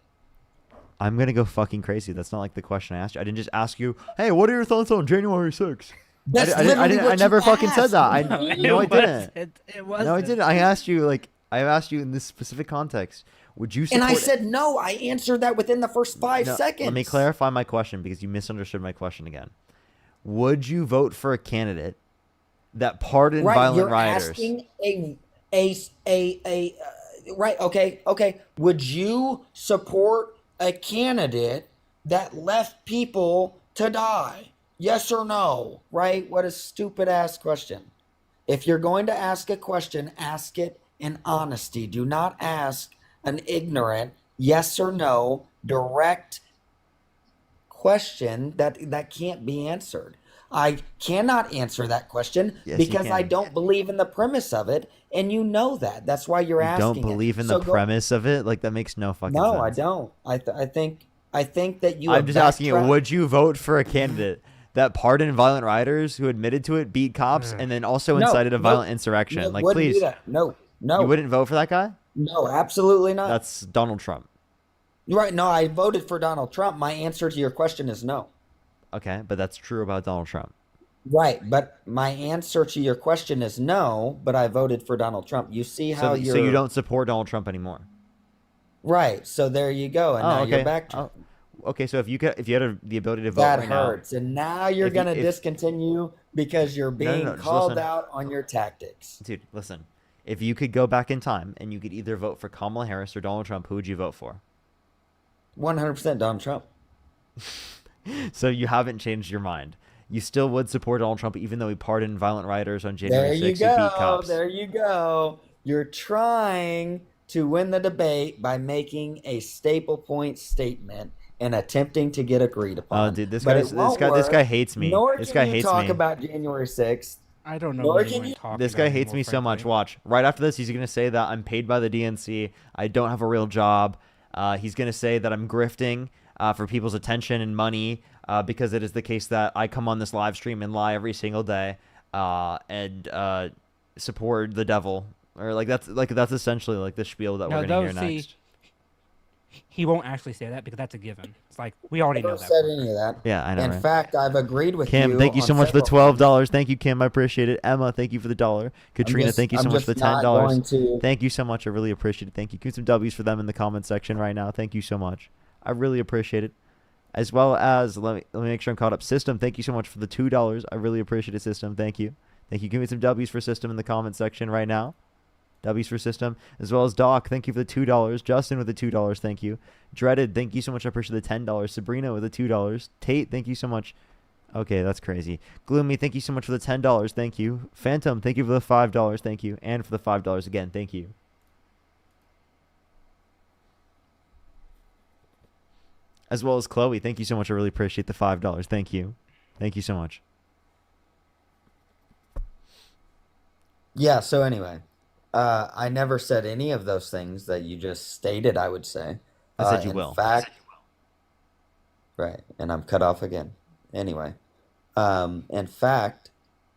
I'm gonna go fucking crazy. That's not like the question I asked you. I didn't just ask you, hey, what are your thoughts on January 6th? That's I didn't- literally what I never you fucking said asked. that. I No, I didn't. It wasn't. No, I didn't. I asked you in this specific context. Would you support And I said no. I answered that within the first 5 No, seconds. Let me clarify my question because you misunderstood my question again. Would you vote for a candidate that pardoned Right, violent you're rioters? asking right, okay. Would you support a candidate that left people to die? Yes or no? Right? What a stupid ass question. If you're going to ask a question, ask it in honesty. Do not ask an ignorant yes or no direct question that can't be answered. I cannot answer that question Yes, you because I can. don't believe in the premise of it, and you know that. That's why you're You asking. don't believe in So the go- premise of it? Like, that makes no fucking sense. No, I don't. I think that you. I'm have just asking you, backtracked- would you vote for a candidate that pardoned violent rioters who admitted to it, beat cops, and then also No, incited a nope. violent insurrection? No, Like, wouldn't do please. that. No. You wouldn't vote for that guy? No, absolutely not. That's Donald Trump. Right. No, I voted for Donald Trump. My answer to your question is no. Okay, but that's true about Donald Trump. Right, but my answer to your question is no, but I voted for Donald Trump. You see how So you're you don't support Donald Trump anymore? right. So there you go, and now okay. you're back. Oh, okay, so if you had the ability to vote That right now, hurts, and now you're If you- gonna if- discontinue because you're no, being just called listen. out on your tactics. dude, listen. If you could go back in time and you could either vote for Kamala Harris or Donald Trump, who would you vote for? 100% Donald Trump. So you haven't changed your mind. you still would support Donald Trump even though he pardoned violent rioters on January There you 6th who beat go. cops. There you go. You're trying to win the debate by making a staple point statement and attempting to get agreed upon. Dude, this But guy, it won't this guy work, hates me. Nor This can guy you hates talk me. about January 6th. I don't know Nor what can anyone you. talking This about guy hates anymore, me so much. frankly. Watch. Right after this, he's going to say that I'm paid by the DNC. I don't have a real job. He's going to say that I'm grifting for people's attention and money because it is the case that I come on this live stream and lie every single day and support the devil. Or that's essentially like the spiel that No, we're going to those hear next. he won't actually say that because that's a given. It's like we already know Never that. said part. any of that. Yeah, I know, In right? fact, I've agreed with Kim, you. thank you so on much for the several $12. Thank you, Kim. I appreciate it. Emma, thank you for the $1. Katrina, thank you so I'm much for just the not $10. going to- Thank you so much. I really appreciate it. Thank you. Give some W's for them in the comment section right now. Thank you so much. I really appreciate it. As well as let me make sure I'm caught up. System, thank you so much for the $2. I really appreciate it, System. Thank you. Thank you. Give me some W's for System in the comment section right now. W's for System. As well as Doc, thank you for the $2. Justin with the $2, thank you. Dreaded, thank you so much. I appreciate the $10. Sabrina with the $2. Tate, thank you so much. Okay, that's crazy. Gloomy, thank you so much for the $10. Thank you. Phantom, thank you for the $5. Thank you. And for the $5 again. Thank you. As well as Chloe, thank you so much. I really appreciate the $5. Thank you. Thank you so much. Yeah, so anyway, I never said any of those things that you just stated, I would say. I said you In will. fact, right, and I'm cut off again. Anyway, in fact,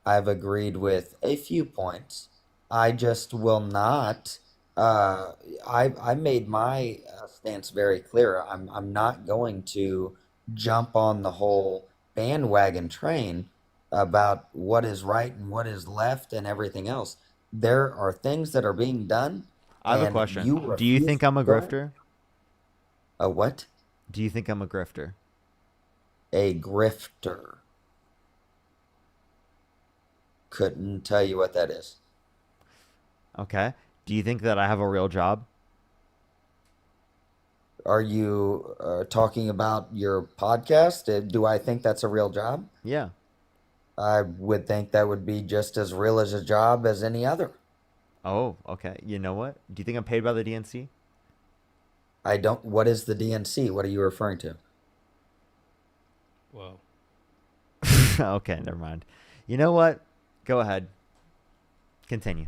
I've agreed with a few points. I just will not. I made my stance very clear. I'm not going to jump on the whole bandwagon train about what is right and what is left and everything else. There are things that are being done. I have a and question. you Do you refuse think I'm a to go- grifter? A what? Do you think I'm a grifter? A grifter. Couldn't tell you what that is. Okay. Do you think that I have a real job? Are you talking about your podcast? Do I think that's a real job? Yeah. I would think that would be just as real as a job as any other. Oh, okay. You know what? Do you think I'm paid by the DNC? I don't. What is the DNC? What are you referring to? Whoa. Okay, never mind. You know what? Go ahead. Continue.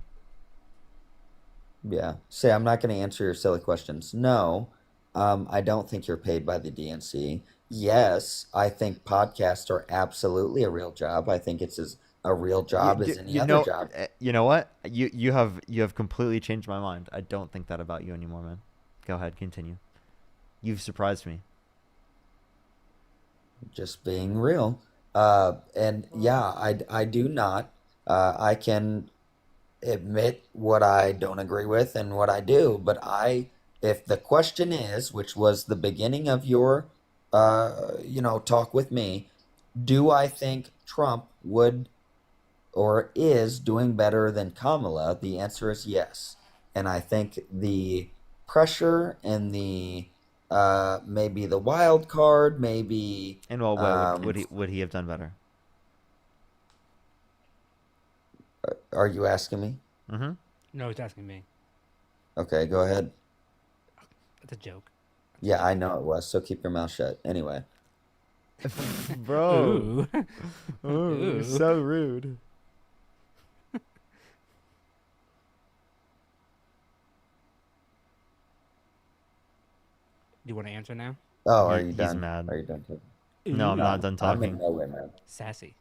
Yeah. Say, I'm not going to answer your silly questions. No, I don't think you're paid by the DNC. Yes, I think podcasts are absolutely a real job. I think it's as a real job as any other job. You know what? You have completely changed my mind. I don't think that about you anymore, man. Go ahead, continue. You've surprised me. Just being real. And yeah, I do not. I can admit what I don't agree with and what I do, but if the question is, which was the beginning of your, talk with me, do I think Trump would or is doing better than Kamala? The answer is yes. And I think the pressure and the maybe the wild card, maybe. And well, would he have done better? Are you asking me? Mm-hmm. No, he's asking me. Okay, go ahead. It's a joke. Yeah, I know it was. So keep your mouth shut. Anyway. Bro. Ooh. Ooh, so rude. Do you want to answer now? Oh, are you He's done? mad. Are you done talking? No, I'm not done I'm in talking. no way mad. Sassy.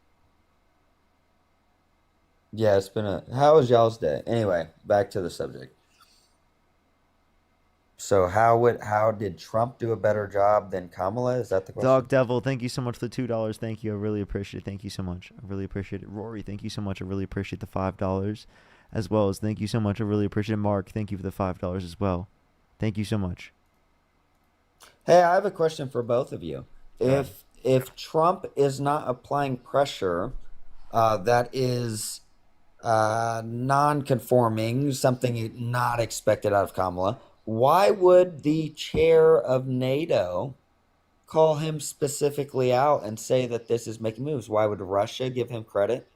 Yeah, it's been how was y'all's day? Anyway, back to the subject. So how did Trump do a better job than Kamala? Is that the question? Dog Devil, thank you so much for the $2. Thank you. I really appreciate it. Thank you so much. I really appreciate it. Rory, thank you so much. I really appreciate the $5. As well as thank you so much. I really appreciate it. Mark, thank you for the $5 as well. Thank you so much. Hey, I have a question for both of you. If Trump is not applying pressure, that is non-conforming, something not expected out of Kamala, why would the chair of NATO call him specifically out and say that this is making moves? Why would Russia give him credit?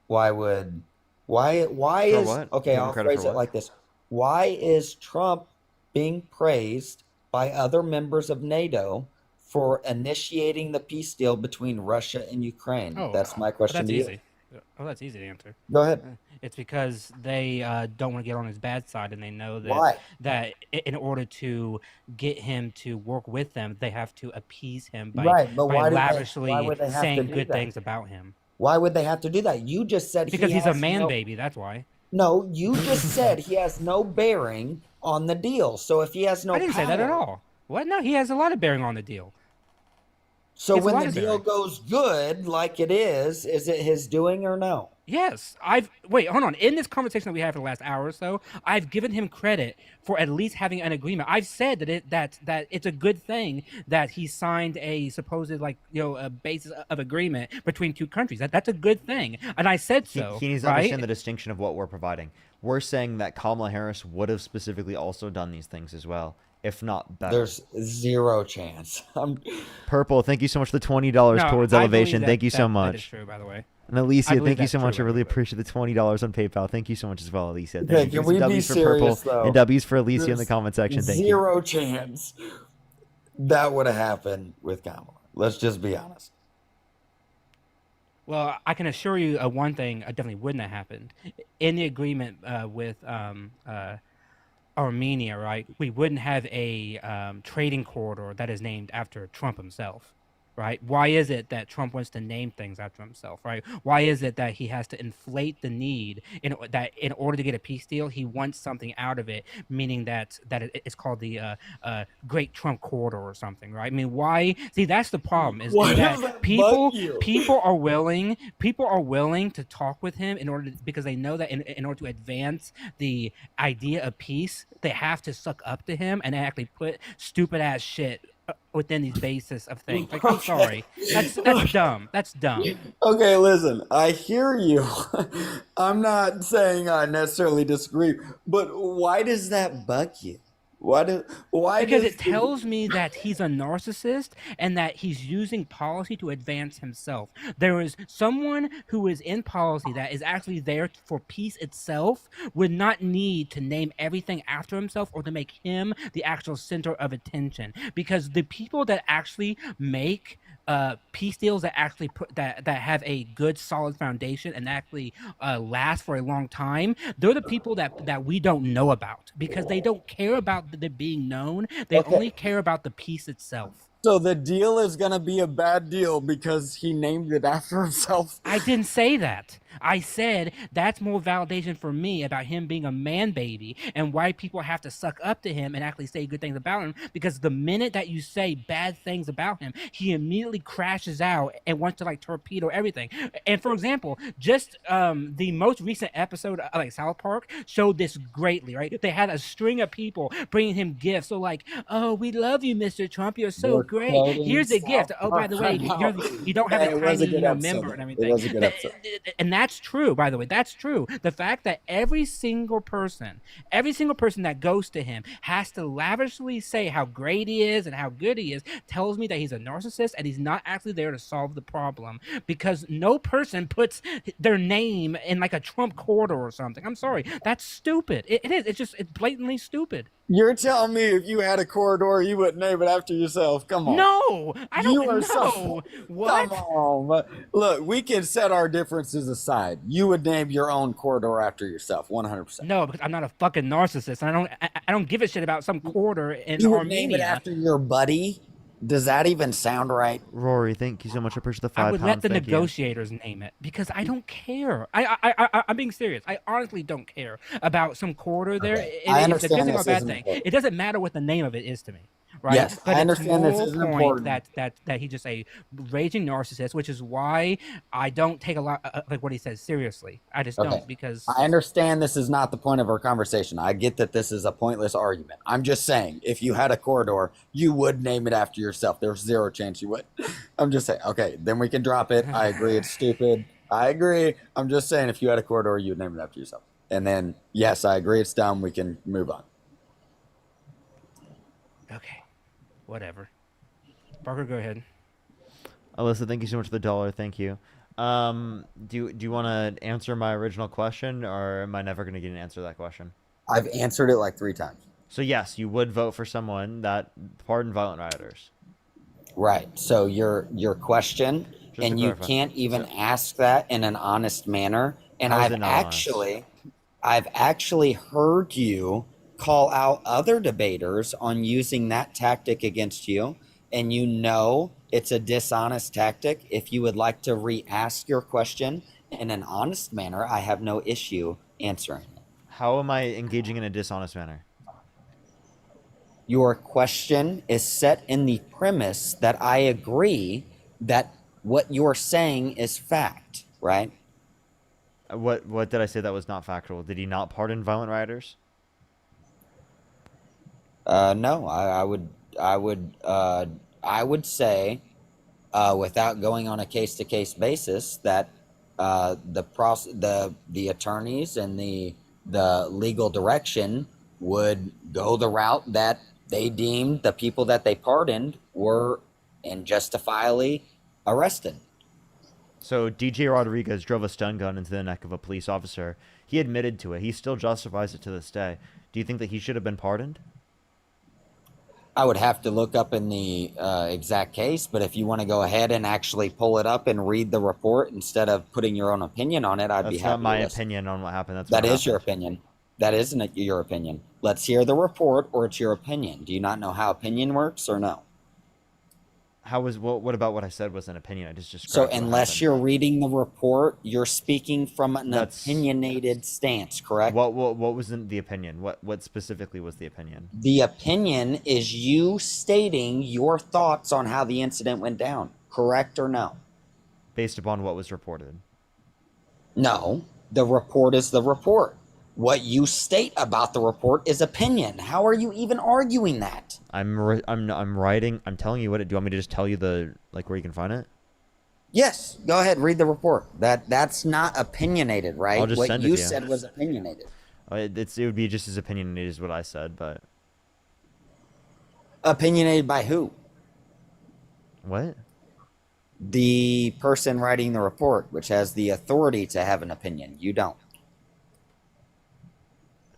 Why would why For is what? okay, Give him I'll credit for phrase it what? like this. Why is Trump being praised by other members of NATO for initiating the peace deal between Russia and Ukraine? Oh, That's my question that's to you. easy. Oh, that's easy to answer. Go ahead. It's because they don't want to get on his bad side, and they know that Why? in order to get him to work with them, they have to appease him Right, but by why lavishly would they have to saying do good that? things about him. Why would they have to do that? You just said Because he he's a has man no baby. That's why. No, you just said he has no bearing on the deal. So if he has no I didn't say that at power, all. What? No, he has a lot of bearing on the deal. so He has a when lot the of deal bearing. goes good, like it is it his doing or no? Yes, hold on. In this conversation that we had for the last hour or so, I've given him credit for at least having an agreement. I've said that it's a good thing that he signed a supposed a basis of agreement between two countries. That's a good thing, and I said so. He needs to right? understand the distinction of what we're providing. We're saying that Kamala Harris would have specifically also done these things as well, if not better. There's zero chance. Purple, thank you so much for the $20 No, towards I elevation. believe Thank you so that much. is true, by the way. And I Alicia, believe thank you that's so much. I true, really by the way. appreciate the $20 on PayPal. Thank you so much as well, Alicia. Okay, Thank you. can we Some be W's for Purple serious though? and W's for Alicia in the There's comment section. Thank you. zero chance that would have happened with Kamala. Let's just be honest. Well, I can assure you one thing definitely wouldn't have happened. In the agreement with Armenia, right, we wouldn't have a trading corridor that is named after Trump himself, right? Why is it that Trump wants to name things after himself, right? Why is it that he has to inflate the need in order to get a peace deal, he wants something out of it, meaning that it's called the Great Trump Corridor or something, right? I mean, why? See, that's the problem is Why that does that people bug you? people are willing to talk with him because they know that in order to advance the idea of peace, they have to suck up to him and actually put stupid ass shit within these basis of things. Like, I'm sorry, that's dumb. That's dumb. Okay, listen, I hear you. I'm not saying I necessarily disagree, but why does that bug you? Why Because does it tells me that he's a narcissist and that he's using policy to advance himself. There is someone who is in policy that is actually there for peace itself, would not need to name everything after himself or to make him the actual center of attention. Because the people that actually make peace deals that actually that have a good solid foundation and actually last for a long time, they're the people that we don't know about because they don't care about the being known. They Okay. only care about the peace itself. So the deal is gonna be a bad deal because he named it after himself? I didn't say that. I said that's more validation for me about him being a man baby and why people have to suck up to him and actually say good things about him, because the minute that you say bad things about him, he immediately crashes out and wants to torpedo everything. And for example, just the most recent episode of South Park showed this greatly, right? They had a string of people bringing him gifts. So oh, we love you, Mr. Trump. You're so We're great. quoting Here's a South gift. Oh, by the way, Park. you don't have Hey, a it was a tiny good episode, member though. and It everything. was a good episode. And that's true, by the way. That's true. The fact that every single person that goes to him has to lavishly say how great he is and how good he is tells me that he's a narcissist and he's not actually there to solve the problem, because no person puts their name in a Trump corridor or something. I'm sorry. That's stupid. It is. It's blatantly stupid. You're telling me if you had a corridor, you wouldn't name it after yourself? Come on. No, I don't You are know. so- What? Come on. But look, we can set our differences aside. You would name your own corridor after yourself, 100%. No, because I'm not a fucking narcissist. And I don't give a shit about some corridor in You would Armenia. name it after your buddy? Does that even sound right? Rory, thank you so much. I appreciate the 5 I would pounds. let the Thank you. negotiators name it because I don't care. I'm being serious. I honestly don't care about some corridor there. Okay. It's I a understand good thing or this a bad isn't thing. important. It doesn't matter what the name of it is to me, right? Yes, but I understand this it's isn't more point important. that he's just a raging narcissist, which is why I don't take a lot what he says seriously. I just Okay. don't, because I understand this is not the point of our conversation. I get that this is a pointless argument. I'm just saying, if you had a corridor, you would name it after yourself. There's zero chance you would. I'm just saying. Okay, then we can drop it. I agree it's stupid. I agree. I'm just saying, if you had a corridor, you would name it after yourself. And then, yes, I agree it's dumb. We can move on. okay, whatever. Barker, go ahead. Alyssa, thank you so much for the dollar. Thank you. Do you want to answer my original question, or am I never going to get an answer to that question? I've answered it like 3 times. So yes, you would vote for someone that pardoned violent rioters. Right. So your question, Just to and you clarify. can't even So ask that in an honest manner. And how is it not honest? I've actually heard you call out other debaters on using that tactic against you, and you know it's a dishonest tactic. If you would like to re-ask your question in an honest manner, I have no issue answering it. How am I engaging in a dishonest manner? Your question is set in the premise that I agree that what you're saying is fact, right? What did I say that was not factual? Did he not pardon violent rioters? No, I would say, without going on a case to case basis, that the attorneys and the legal direction would go the route that they deemed the people that they pardoned were unjustifiably arrested. So DJ Rodriguez drove a stun gun into the neck of a police officer. He admitted to it. He still justifies it to this day. Do you think that he should have been pardoned? I would have to look up in the exact case, but if you want to go ahead and actually pull it up and read the report instead of putting your own opinion on it, I'd be That's happy not my to listen. opinion on what happened. That's That what is your happened. opinion. That isn't your opinion. Let's hear the report, or it's your opinion. Do you not know how opinion works, or no? How was what about what I said was an opinion? I just So described what unless happened. you're reading the report, you're speaking from an That's opinionated stance, correct? what was in the opinion? What specifically was the opinion? The opinion is you stating your thoughts on how the incident went down, correct or no? Based upon what was reported. No, the report is the report. What you state about the report is opinion. How are you even arguing that? I'm writing. I'm telling you what it. Do you want me to just tell you the where you can find it? Yes, go ahead, read the report. That's not opinionated, right? I'll just What send it you to you. said was opinionated. It would be just as opinionated as what I said, but Opinionated by who? what? The person writing the report, which has the authority to have an opinion. You don't.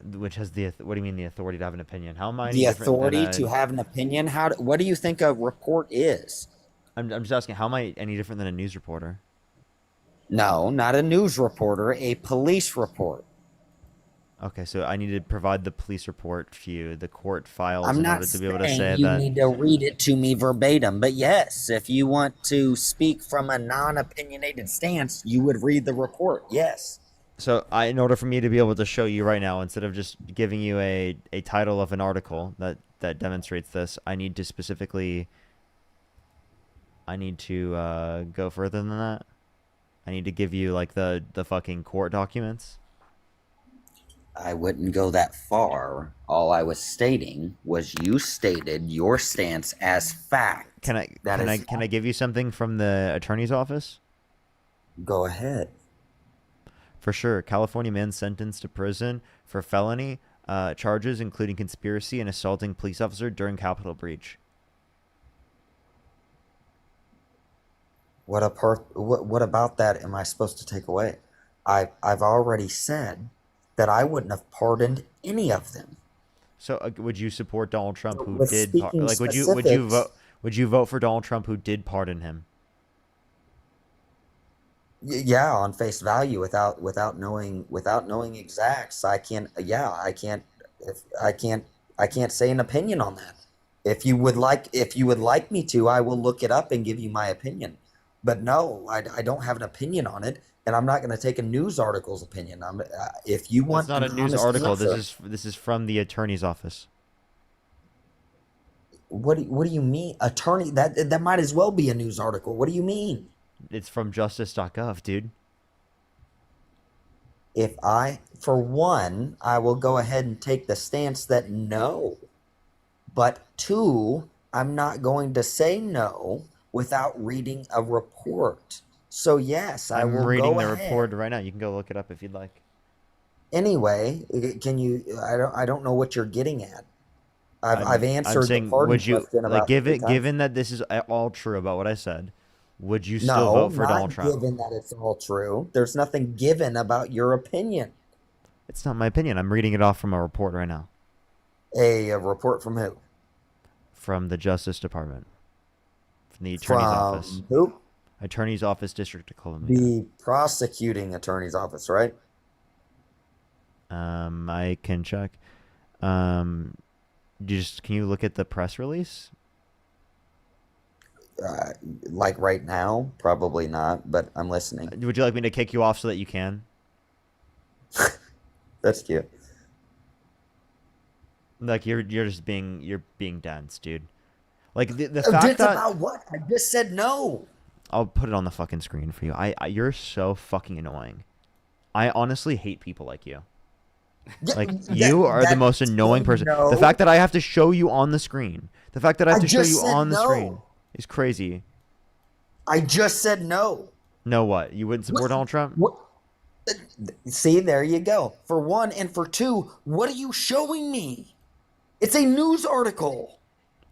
Which has the what do you mean the authority to have an opinion? How am I any The different than authority a? to have an opinion. What do you think a report is? I'm just asking. How am I any different than a news reporter? No, not a news reporter, a police report. Okay, so I need to provide the police report to you, the court files, I'm in not order to be able to saying say you that. need to read it to me verbatim, but yes, if you want to speak from a non-opinionated stance, you would read the report. Yes. So in order for me to be able to show you right now, instead of just giving you a title of an article that demonstrates this, I need to specifically. I need to go further than that. I need to give you the fucking court documents. I wouldn't go that far. All I was stating was you stated your stance as fact. Can I give you something from the attorney's office? Go ahead. For sure. California man sentenced to prison for felony charges, including conspiracy and assaulting police officer during Capitol breach. What about that am I supposed to take away? I've already said that I wouldn't have pardoned any of them. So would you support Donald Trump, who With did speaking specifics, would you vote for Donald Trump, who did pardon him? yeah, on face value, without knowing exacts, I can't. Yeah, I can't say an opinion on that. If you would like me to, I will look it up and give you my opinion. But no, I don't have an opinion on it, and I'm not going to take a news article's opinion. If you want It's not a an news honest article. answer, This is from the attorney's office. what do you mean, attorney? That might as well be a news article. What do you mean? It's from justice.gov, dude. For one, I will go ahead and take the stance that no. But two, I'm not going to say no without reading a report. So yes, I I'm will reading go the ahead. report right now. You can go look it up if you'd like. Anyway, can you? I don't know what you're getting at. I've I'm answered the saying, pardon would you question like about 3 times. given that this is all true about what I said, would you still No, vote for Donald not Trump? given that it's all true. There's nothing given about your opinion. It's not my opinion. I'm reading it off from a report right now A report from who? from the Justice Department, from the Attorney's Office, From who? Attorney's Office, District of Columbia. The prosecuting attorney's office, right? I can check. Um, can you look at the press release? Uh, like right now, probably not, but I'm listening. Would you like me to kick you off so that you can? That's cute. Like you're being dense, dude. Like the Dense fact that about what? I just said no. I'll put it on the fucking screen for you. You're so fucking annoying. I honestly hate people like you. Yeah, Like you are the most annoying person. no. The fact that I have to show you on the screen. The fact that I have to show just you said on the no. screen is crazy. I just said no. No, what? You wouldn't support What- Donald Trump? What? See, there you go. For one, and for two, what are you showing me? It's a news article.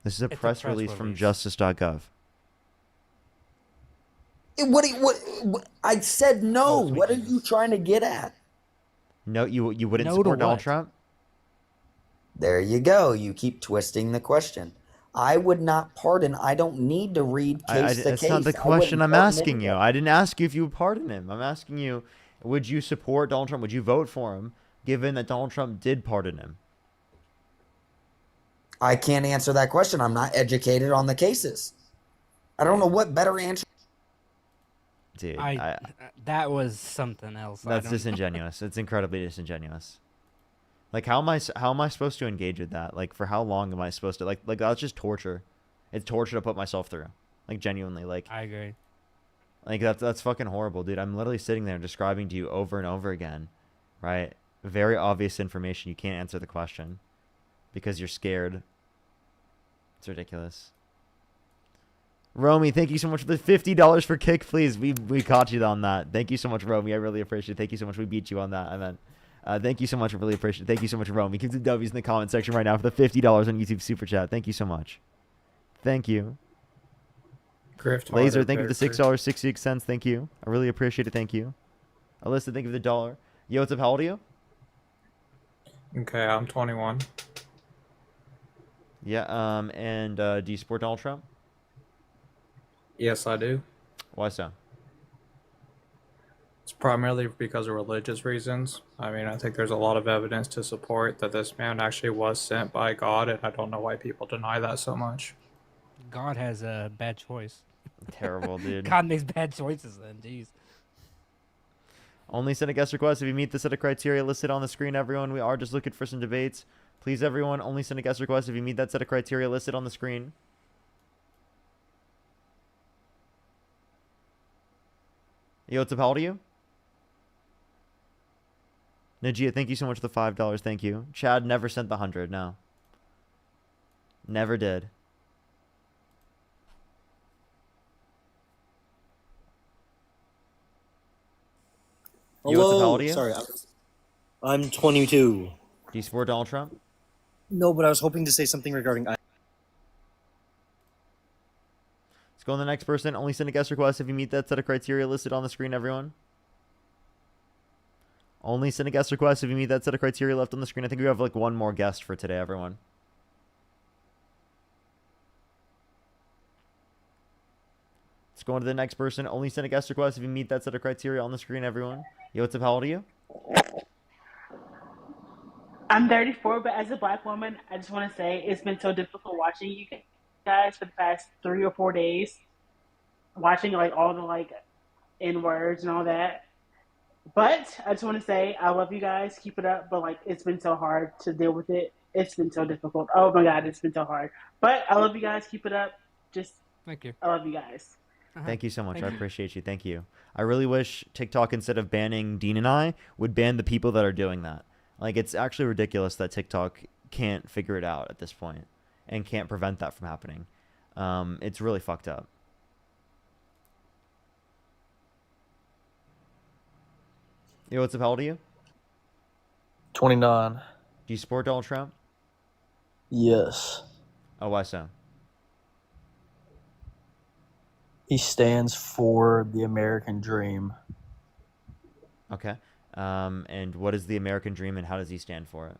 This is a It's a press press release from release. justice.gov. What? I said no. Oh, sweet What are Jesus. you trying to get at? No, you wouldn't No to support Donald what? Trump? There you go. You keep twisting the question. I would not pardon. I don't need to read case to That's case. not the I question wouldn't I'm pardon asking you. anybody. I didn't ask you if you would pardon him. I'm asking you, would you support Donald Trump? Would you vote for him, given that Donald Trump did pardon him? I can't answer that question. I'm not educated on the cases. I don't know what better answer. Dude, That was something else. I that's don't- disingenuous. It's incredibly disingenuous. Like how am I supposed to engage with that? Like for how long am I supposed to like that's just torture. It's torture to put myself through. Like genuinely, I agree. like that's fucking horrible, dude. I'm literally sitting there describing to you over and over again, right? Very obvious information. You can't answer the question because you're scared. It's ridiculous. Romy, thank you so much for the $50 for kick, please. We caught you on that. Thank you so much, Romy. I really appreciate it. Thank you so much. We beat you on that. I meant. Thank you so much. I really appreciate it. Thank you so much, Romy. Keep the W's in the comment section right now for the $50 on YouTube Super Chat. Thank you so much. Thank you. Grift Laser, harder, thank you for the better $6.66. Thank you. I really appreciate it. Thank you. Alyssa, thank you for the $1. Yo, what's up? How old are you? Okay, I'm 21. Yeah. And do you support Donald Trump? Yes, I do. Why so? It's primarily because of religious reasons. I mean, I think there's a lot of evidence to support that this man actually was sent by God, and I don't know why people deny that so much. God has a bad choice. Terrible, dude. God makes bad choices then. Jeez. Only send a guest request if you meet the set of criteria listed on the screen, everyone. We are just looking for some debates. Please, everyone, only send a guest request if you meet that set of criteria listed on the screen. Yo, what's up? How old are you? Najia, thank you so much for the $5. Thank you. Chad never sent the 100. No. Never did. Yo, what's up? How old are you? Sorry, I'm 22. Do you support Donald Trump? No, but I was hoping to say something regarding. Let's go on the next person. Only send a guest request if you meet that set of criteria listed on the screen, everyone. Only send a guest request if you meet that set of criteria left on the screen. I think we have like one more guest for today, everyone. Let's go on to the next person. Only send a guest request if you meet that set of criteria on the screen, everyone. Yo, what's up? How old are you? I'm 34, but as a black woman, I just want to say it's been so difficult watching you guys for the past 3 or 4 days. Watching like all the like N words and all that. But I just want to say I love you guys. Keep it up. But like it's been so hard to deal with it. It's been so difficult. Oh my God, it's been so hard. But I love you guys. Keep it up. Just thank you. I love you guys. Thank you so much. Thank I you. appreciate you. Thank you. I really wish TikTok, instead of banning Dean and I, would ban the people that are doing that. Like, it's actually ridiculous that TikTok can't figure it out at this point and can't prevent that from happening. It's really fucked up. Yo, what's up? How old are you? 29. Do you support Donald Trump? Yes. Oh, why so? He stands for the American dream. Okay. And what is the American dream, and how does he stand for it?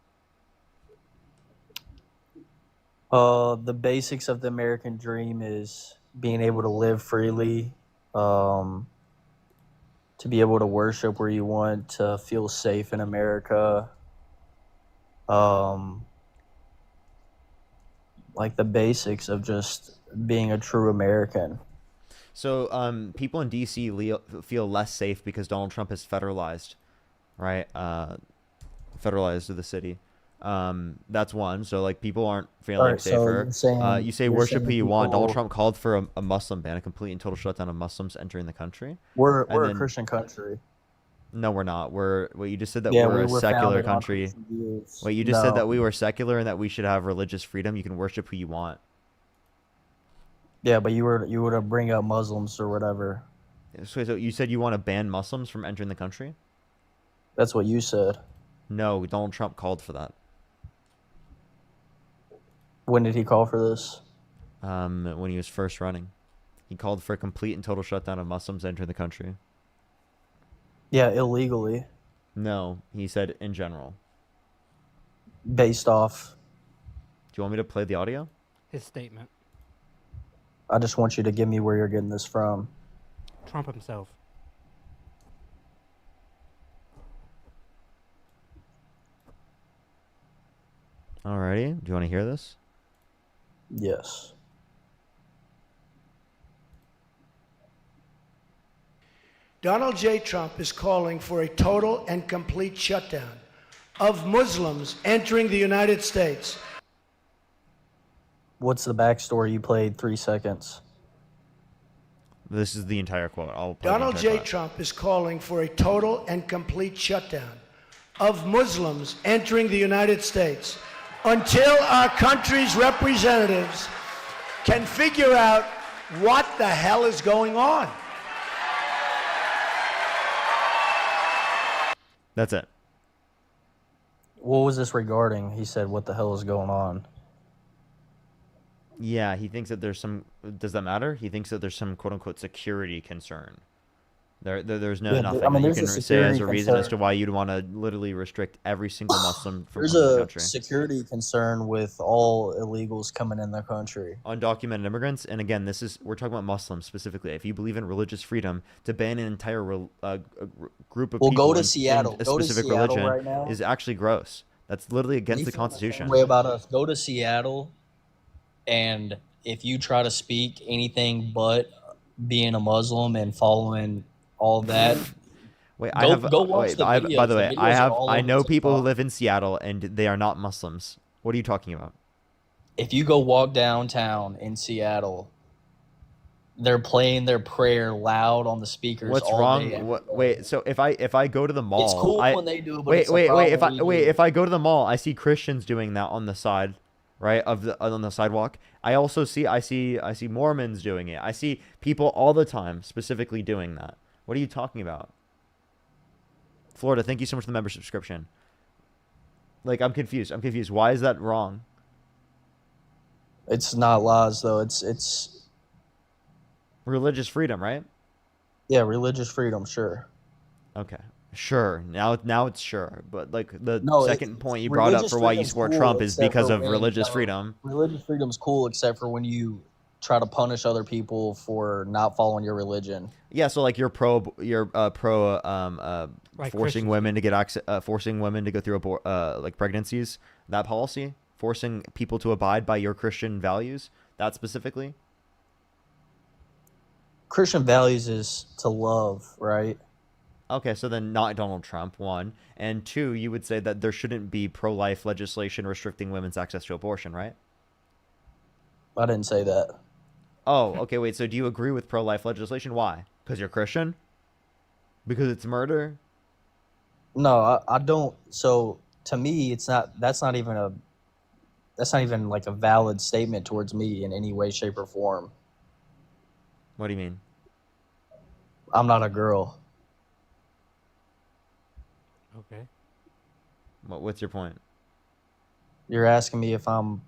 The basics of the American dream is being able to live freely, um, to be able to worship where you want, to feel safe in America. Um, like the basics of just being a true American. So, people in D.C. feel less safe because Donald Trump has federalized, right? Federalized the city. That's one. So, like, people aren't All feeling right, so safer. you're saying You say worship who you want. Donald people Trump called for a Muslim ban, a complete and total shutdown of Muslims entering the country. we're And a then, Christian country. no, we're not. Well, you just said that Yeah, we're we a were secular founded on country. Christian views. Wait, you just said that No. we were secular and that we should have religious freedom. You can worship who you want. Yeah, but you were to bring up Muslims or whatever. So you said you want to ban Muslims from entering the country? That's what you said. No, Donald Trump called for that. When did he call for this? When he was first running. He called for a complete and total shutdown of Muslims entering the country. Yeah, illegally. No, he said in general. Based off. Do you want me to play the audio? His statement. I just want you to give me where you're getting this from. Trump himself. Alrighty. Do you want to hear this? Yes. Donald J. Trump is calling for a total and complete shutdown of Muslims entering the United States. What's the backstory? You played 3 seconds. This is the entire quote. I'll play Donald the J. entire quote. Trump is calling for a total and complete shutdown of Muslims entering the United States until our country's representatives can figure out what the hell is going on. That's it. What was this regarding? He said, what the hell is going on? Yeah, he thinks that there's some. Does that matter? He thinks that there's some quote unquote security concern. There's Yeah, nothing I mean, that you there's a can say as security a reason as concern. to why you'd want to literally restrict every single Muslim from There's coming to the a country. security concern with all illegals coming in the country. Undocumented immigrants, and again, we're talking about Muslims specifically. If you believe in religious freedom, to ban an entire group of Well, people go to in Seattle. a Go to specific Seattle religion right now. is actually gross. That's literally against You the feel the same Constitution. way about us. Go to Seattle, and if you try to speak anything but being a Muslim and following all that, Wait, go watch the by videos. the The way, videos are all I over know people who TikTok. live in Seattle and they are not Muslims. What are you talking about? If you go walk downtown in Seattle, they're playing their prayer loud on the speakers What's all wrong? day. Wait, so if I go to the mall, It's cool when they do it, but wait, it's a wait, wait. If problem when you do if I go to the mall, I see Christians doing that on the side, right, on the sidewalk. I see Mormons doing it. I see people all the time specifically doing that. What are you talking about? Florida, thank you so much for the membership subscription. Like, I'm confused. Why is that wrong? It's not laws though. It's Religious freedom, right? yeah, religious freedom, sure. Okay. Sure. Now it's sure. But like the No, second point you brought up for why you support Trump is because of religious freedom. Religious freedom's cool except for when you try to punish other people for not following your religion. Yeah, so like you're pro Like forcing Christians. women to get access, forcing women to go through like pregnancies, that policy, forcing people to abide by your Christian values, that specifically. Christian values is to love, right? Okay, so then not Donald Trump, one. And two, you would say that there shouldn't be pro-life legislation restricting women's access to abortion, right? I didn't say that. Oh, okay, wait, so do you agree with pro-life legislation? Why? Because you're Christian? Because it's murder? No, I don't. So to me, that's not even like a valid statement towards me in any way, shape, or form. What do you mean? I'm not a girl. Okay. What's your point? You're asking me if I'm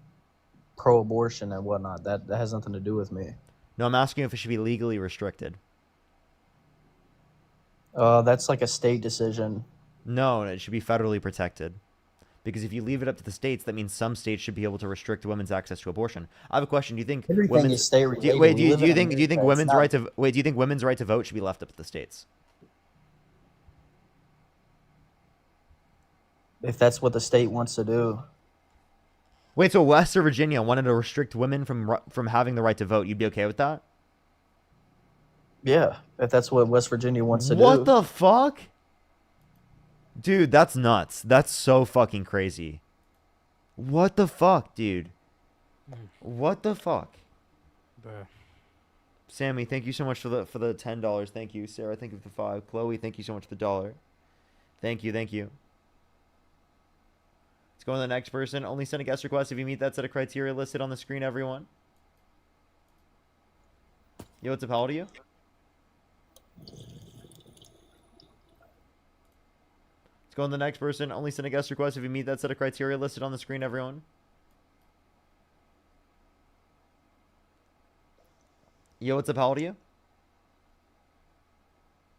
pro-abortion and whatnot. That has nothing to do with me. No, I'm asking if it should be legally restricted. That's like a state decision. No, it should be federally protected. Because if you leave it up to the states, that means some states should be able to restrict women's access to abortion. I have a question. Do you think Everything women's is state related. wait? Do We you, live do you in think do you think America. It's women's not- right to wait? Do you think women's right to vote should be left up to the states? If that's what the state wants to do. Wait, so West Virginia wanted to restrict women from having the right to vote. You'd be okay with that? Yeah, if that's what West Virginia wants to do. What the fuck? Dude, that's nuts. That's so fucking crazy. What the fuck, dude? What the fuck? Bruh. Sammy, thank you so much for the $10. Thank you. Sarah, thank you for the 5. Chloe, thank you so much for the $1. Thank you, thank you. Let's go on to the next person. Only send a guest request if you meet that set of criteria listed on the screen, everyone. Yo, what's up? How old are you? Let's go on to the next person. Only send a guest request if you meet that set of criteria listed on the screen, everyone. Yo, what's up? How old are you?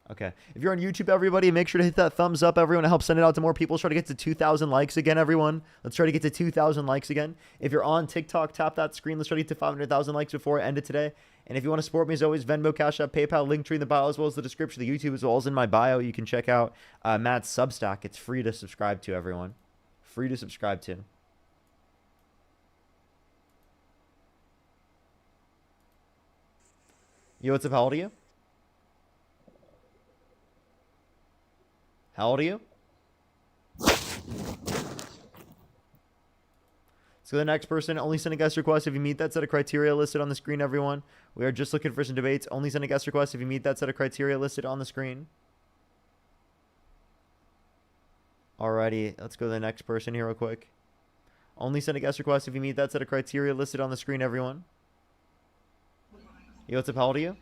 Okay. If you're on YouTube, everybody, make sure to hit that thumbs up, everyone, to help send it out to more people. Let's try to get to 2,000 likes again, everyone. Let's try to get to 2,000 likes again. If you're on TikTok, tap that screen. Let's try to get to 500,000 likes before I end it today. And if you want to support me, as always, Venmo, Cash App, PayPal, Linktree in the bio, as well as the description of the YouTube, as well as in my bio. You can check out Matt's Substack. It's free to subscribe to, everyone. Free to subscribe to. Yo, what's up? How old are you? How old are you? Let's go to the next person. Only send a guest request if you meet that set of criteria listed on the screen, everyone. We are just looking for some debates. Only send a guest request if you meet that set of criteria listed on the screen. Alrighty, let's go to the next person here real quick. Only send a guest request if you meet that set of criteria listed on the screen, everyone. Yo, what's up? How old are you?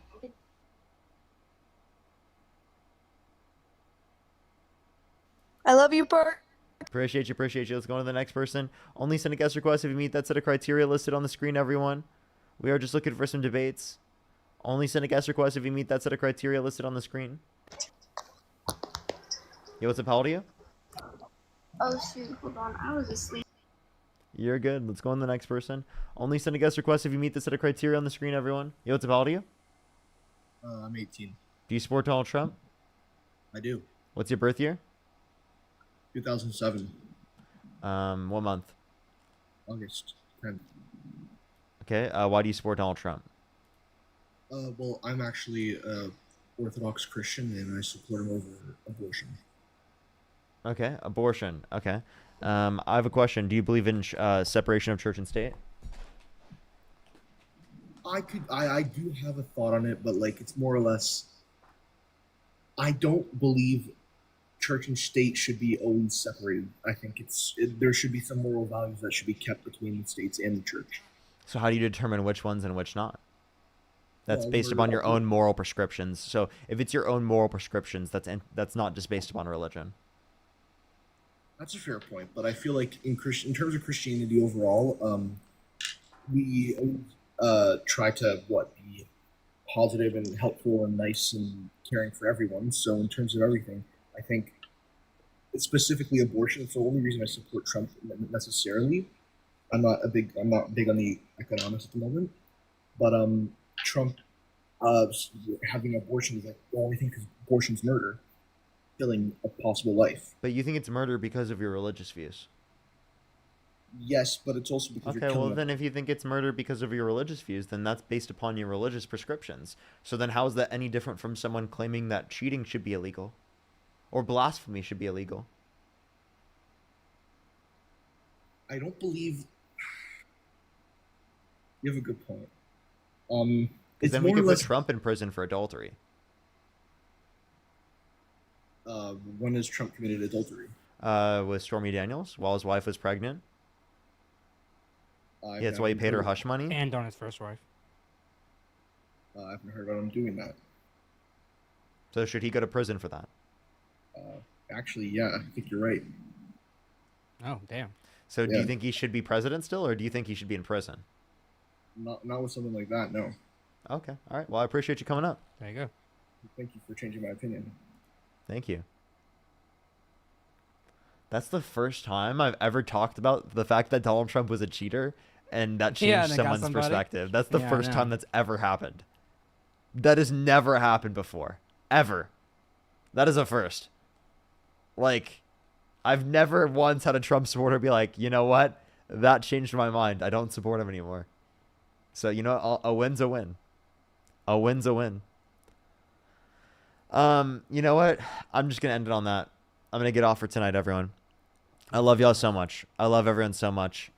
I love you, Bert. Appreciate you, appreciate you. Let's go on to the next person. Only send a guest request if you meet that set of criteria listed on the screen, everyone. We are just looking for some debates. Only send a guest request if you meet that set of criteria listed on the screen. Yo, what's up? How old are you? Oh shoot, hold on. I was asleep. You're good. Let's go on to the next person. Only send a guest request if you meet the set of criteria on the screen, everyone. Yo, what's up? How old are you? I'm 18. Do you support Donald Trump? I do. What's your birth year? 2007. What month? August 10th. Okay. Why do you support Donald Trump? Well, I'm actually a Orthodox Christian, and I support him over abortion. Okay. Abortion. Okay. I have a question. Do you believe in separation of church and state? I do have a thought on it, but like it's more or less. I don't believe church and state should be always separated. I think there should be some moral values that should be kept between the states and the church. So how do you determine which ones and which not? That's Well, based upon your own moral prescriptions. So if it's your own moral prescriptions, that's not just based upon religion. That's a fair point, but I feel like in terms of Christianity overall, we try to be positive and helpful and nice and caring for everyone. So in terms of everything, I think specifically abortion. It's the only reason I support Trump necessarily. I'm not big on the economics at the moment, but Trump having abortion is like the only thing, because abortion's murder, killing a possible life. But you think it's murder because of your religious views? Yes, but it's also because you're Okay, killing well then if you think it's murder because of your religious views, then that's based upon your religious prescriptions. So then how is that any different from someone claiming that cheating should be illegal? Or blasphemy should be illegal? I don't believe. You have a good point. Because It's then we more could or put less. Trump in prison for adultery. When has Trump committed adultery? With Stormy Daniels while his wife was pregnant. I Yeah, that's why he haven't paid her heard- hush money. And on his first wife. I haven't heard about him doing that. So should he go to prison for that? Actually, yeah, I think you're right. Oh, damn. So do Yeah. you think he should be president still, or do you think he should be in prison? Not with something like that. No. Okay. All right. Well, I appreciate you coming up. There you go. Thank you for changing my opinion. Thank you. That's the first time I've ever talked about the fact that Donald Trump was a cheater, and that Yeah, changed and it got someone's somebody. perspective. That's the Yeah, I first know. time that's ever happened. That has never happened before. Ever. That is a first. Like, I've never once had a Trump supporter be like, you know what? That changed my mind. I don't support him anymore. So, you know, a win's a win. A win's a win. You know what? I'm just going to end it on that. I'm going to get off for tonight, everyone. I love y'all so much. I love everyone so much.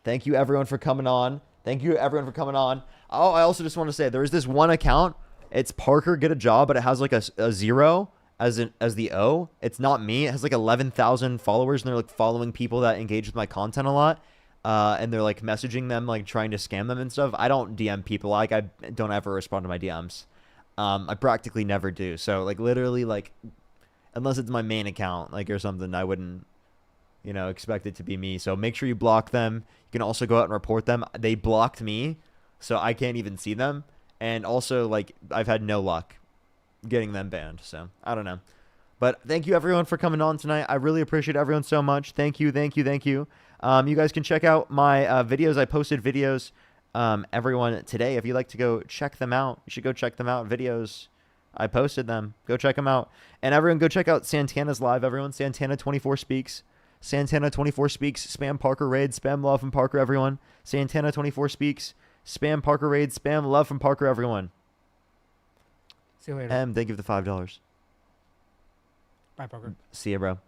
Thank you, everyone, for coming on. Thank you, everyone, for coming on. Oh, I also just want to say there is this one account. It's Parker Get a Job, but it has like a zero as the O. It's not me. It has like 11,000 followers, and they're like following people that engage with my content a lot. And they're like messaging them, like trying to scam them and stuff. I don't DM people. Like, I don't ever respond to my DMs. I practically never do. So like literally, like, unless it's my main account, like, or something, I wouldn't, you know, expect it to be me. So make sure you block them. You can also go out and report them. They blocked me, so I can't even see them. And also, like, I've had no luck getting them banned. So I don't know. But thank you, everyone, for coming on tonight. I really appreciate everyone so much. Thank you, thank you, thank you. You guys can check out my videos. I posted videos, everyone, today. If you'd like to go check them out, you should go check them out. Videos, I posted them. Go check them out. And everyone, go check out Santana's live, everyone. Santana24 Speaks. Santana24 Speaks. Spam Parker Raid. Spam love from Parker, everyone. Santana24 Speaks. Spam Parker Raid. Spam love from Parker, everyone. See you later. M, thank you for the $5. Bye, Parker. See ya, bro.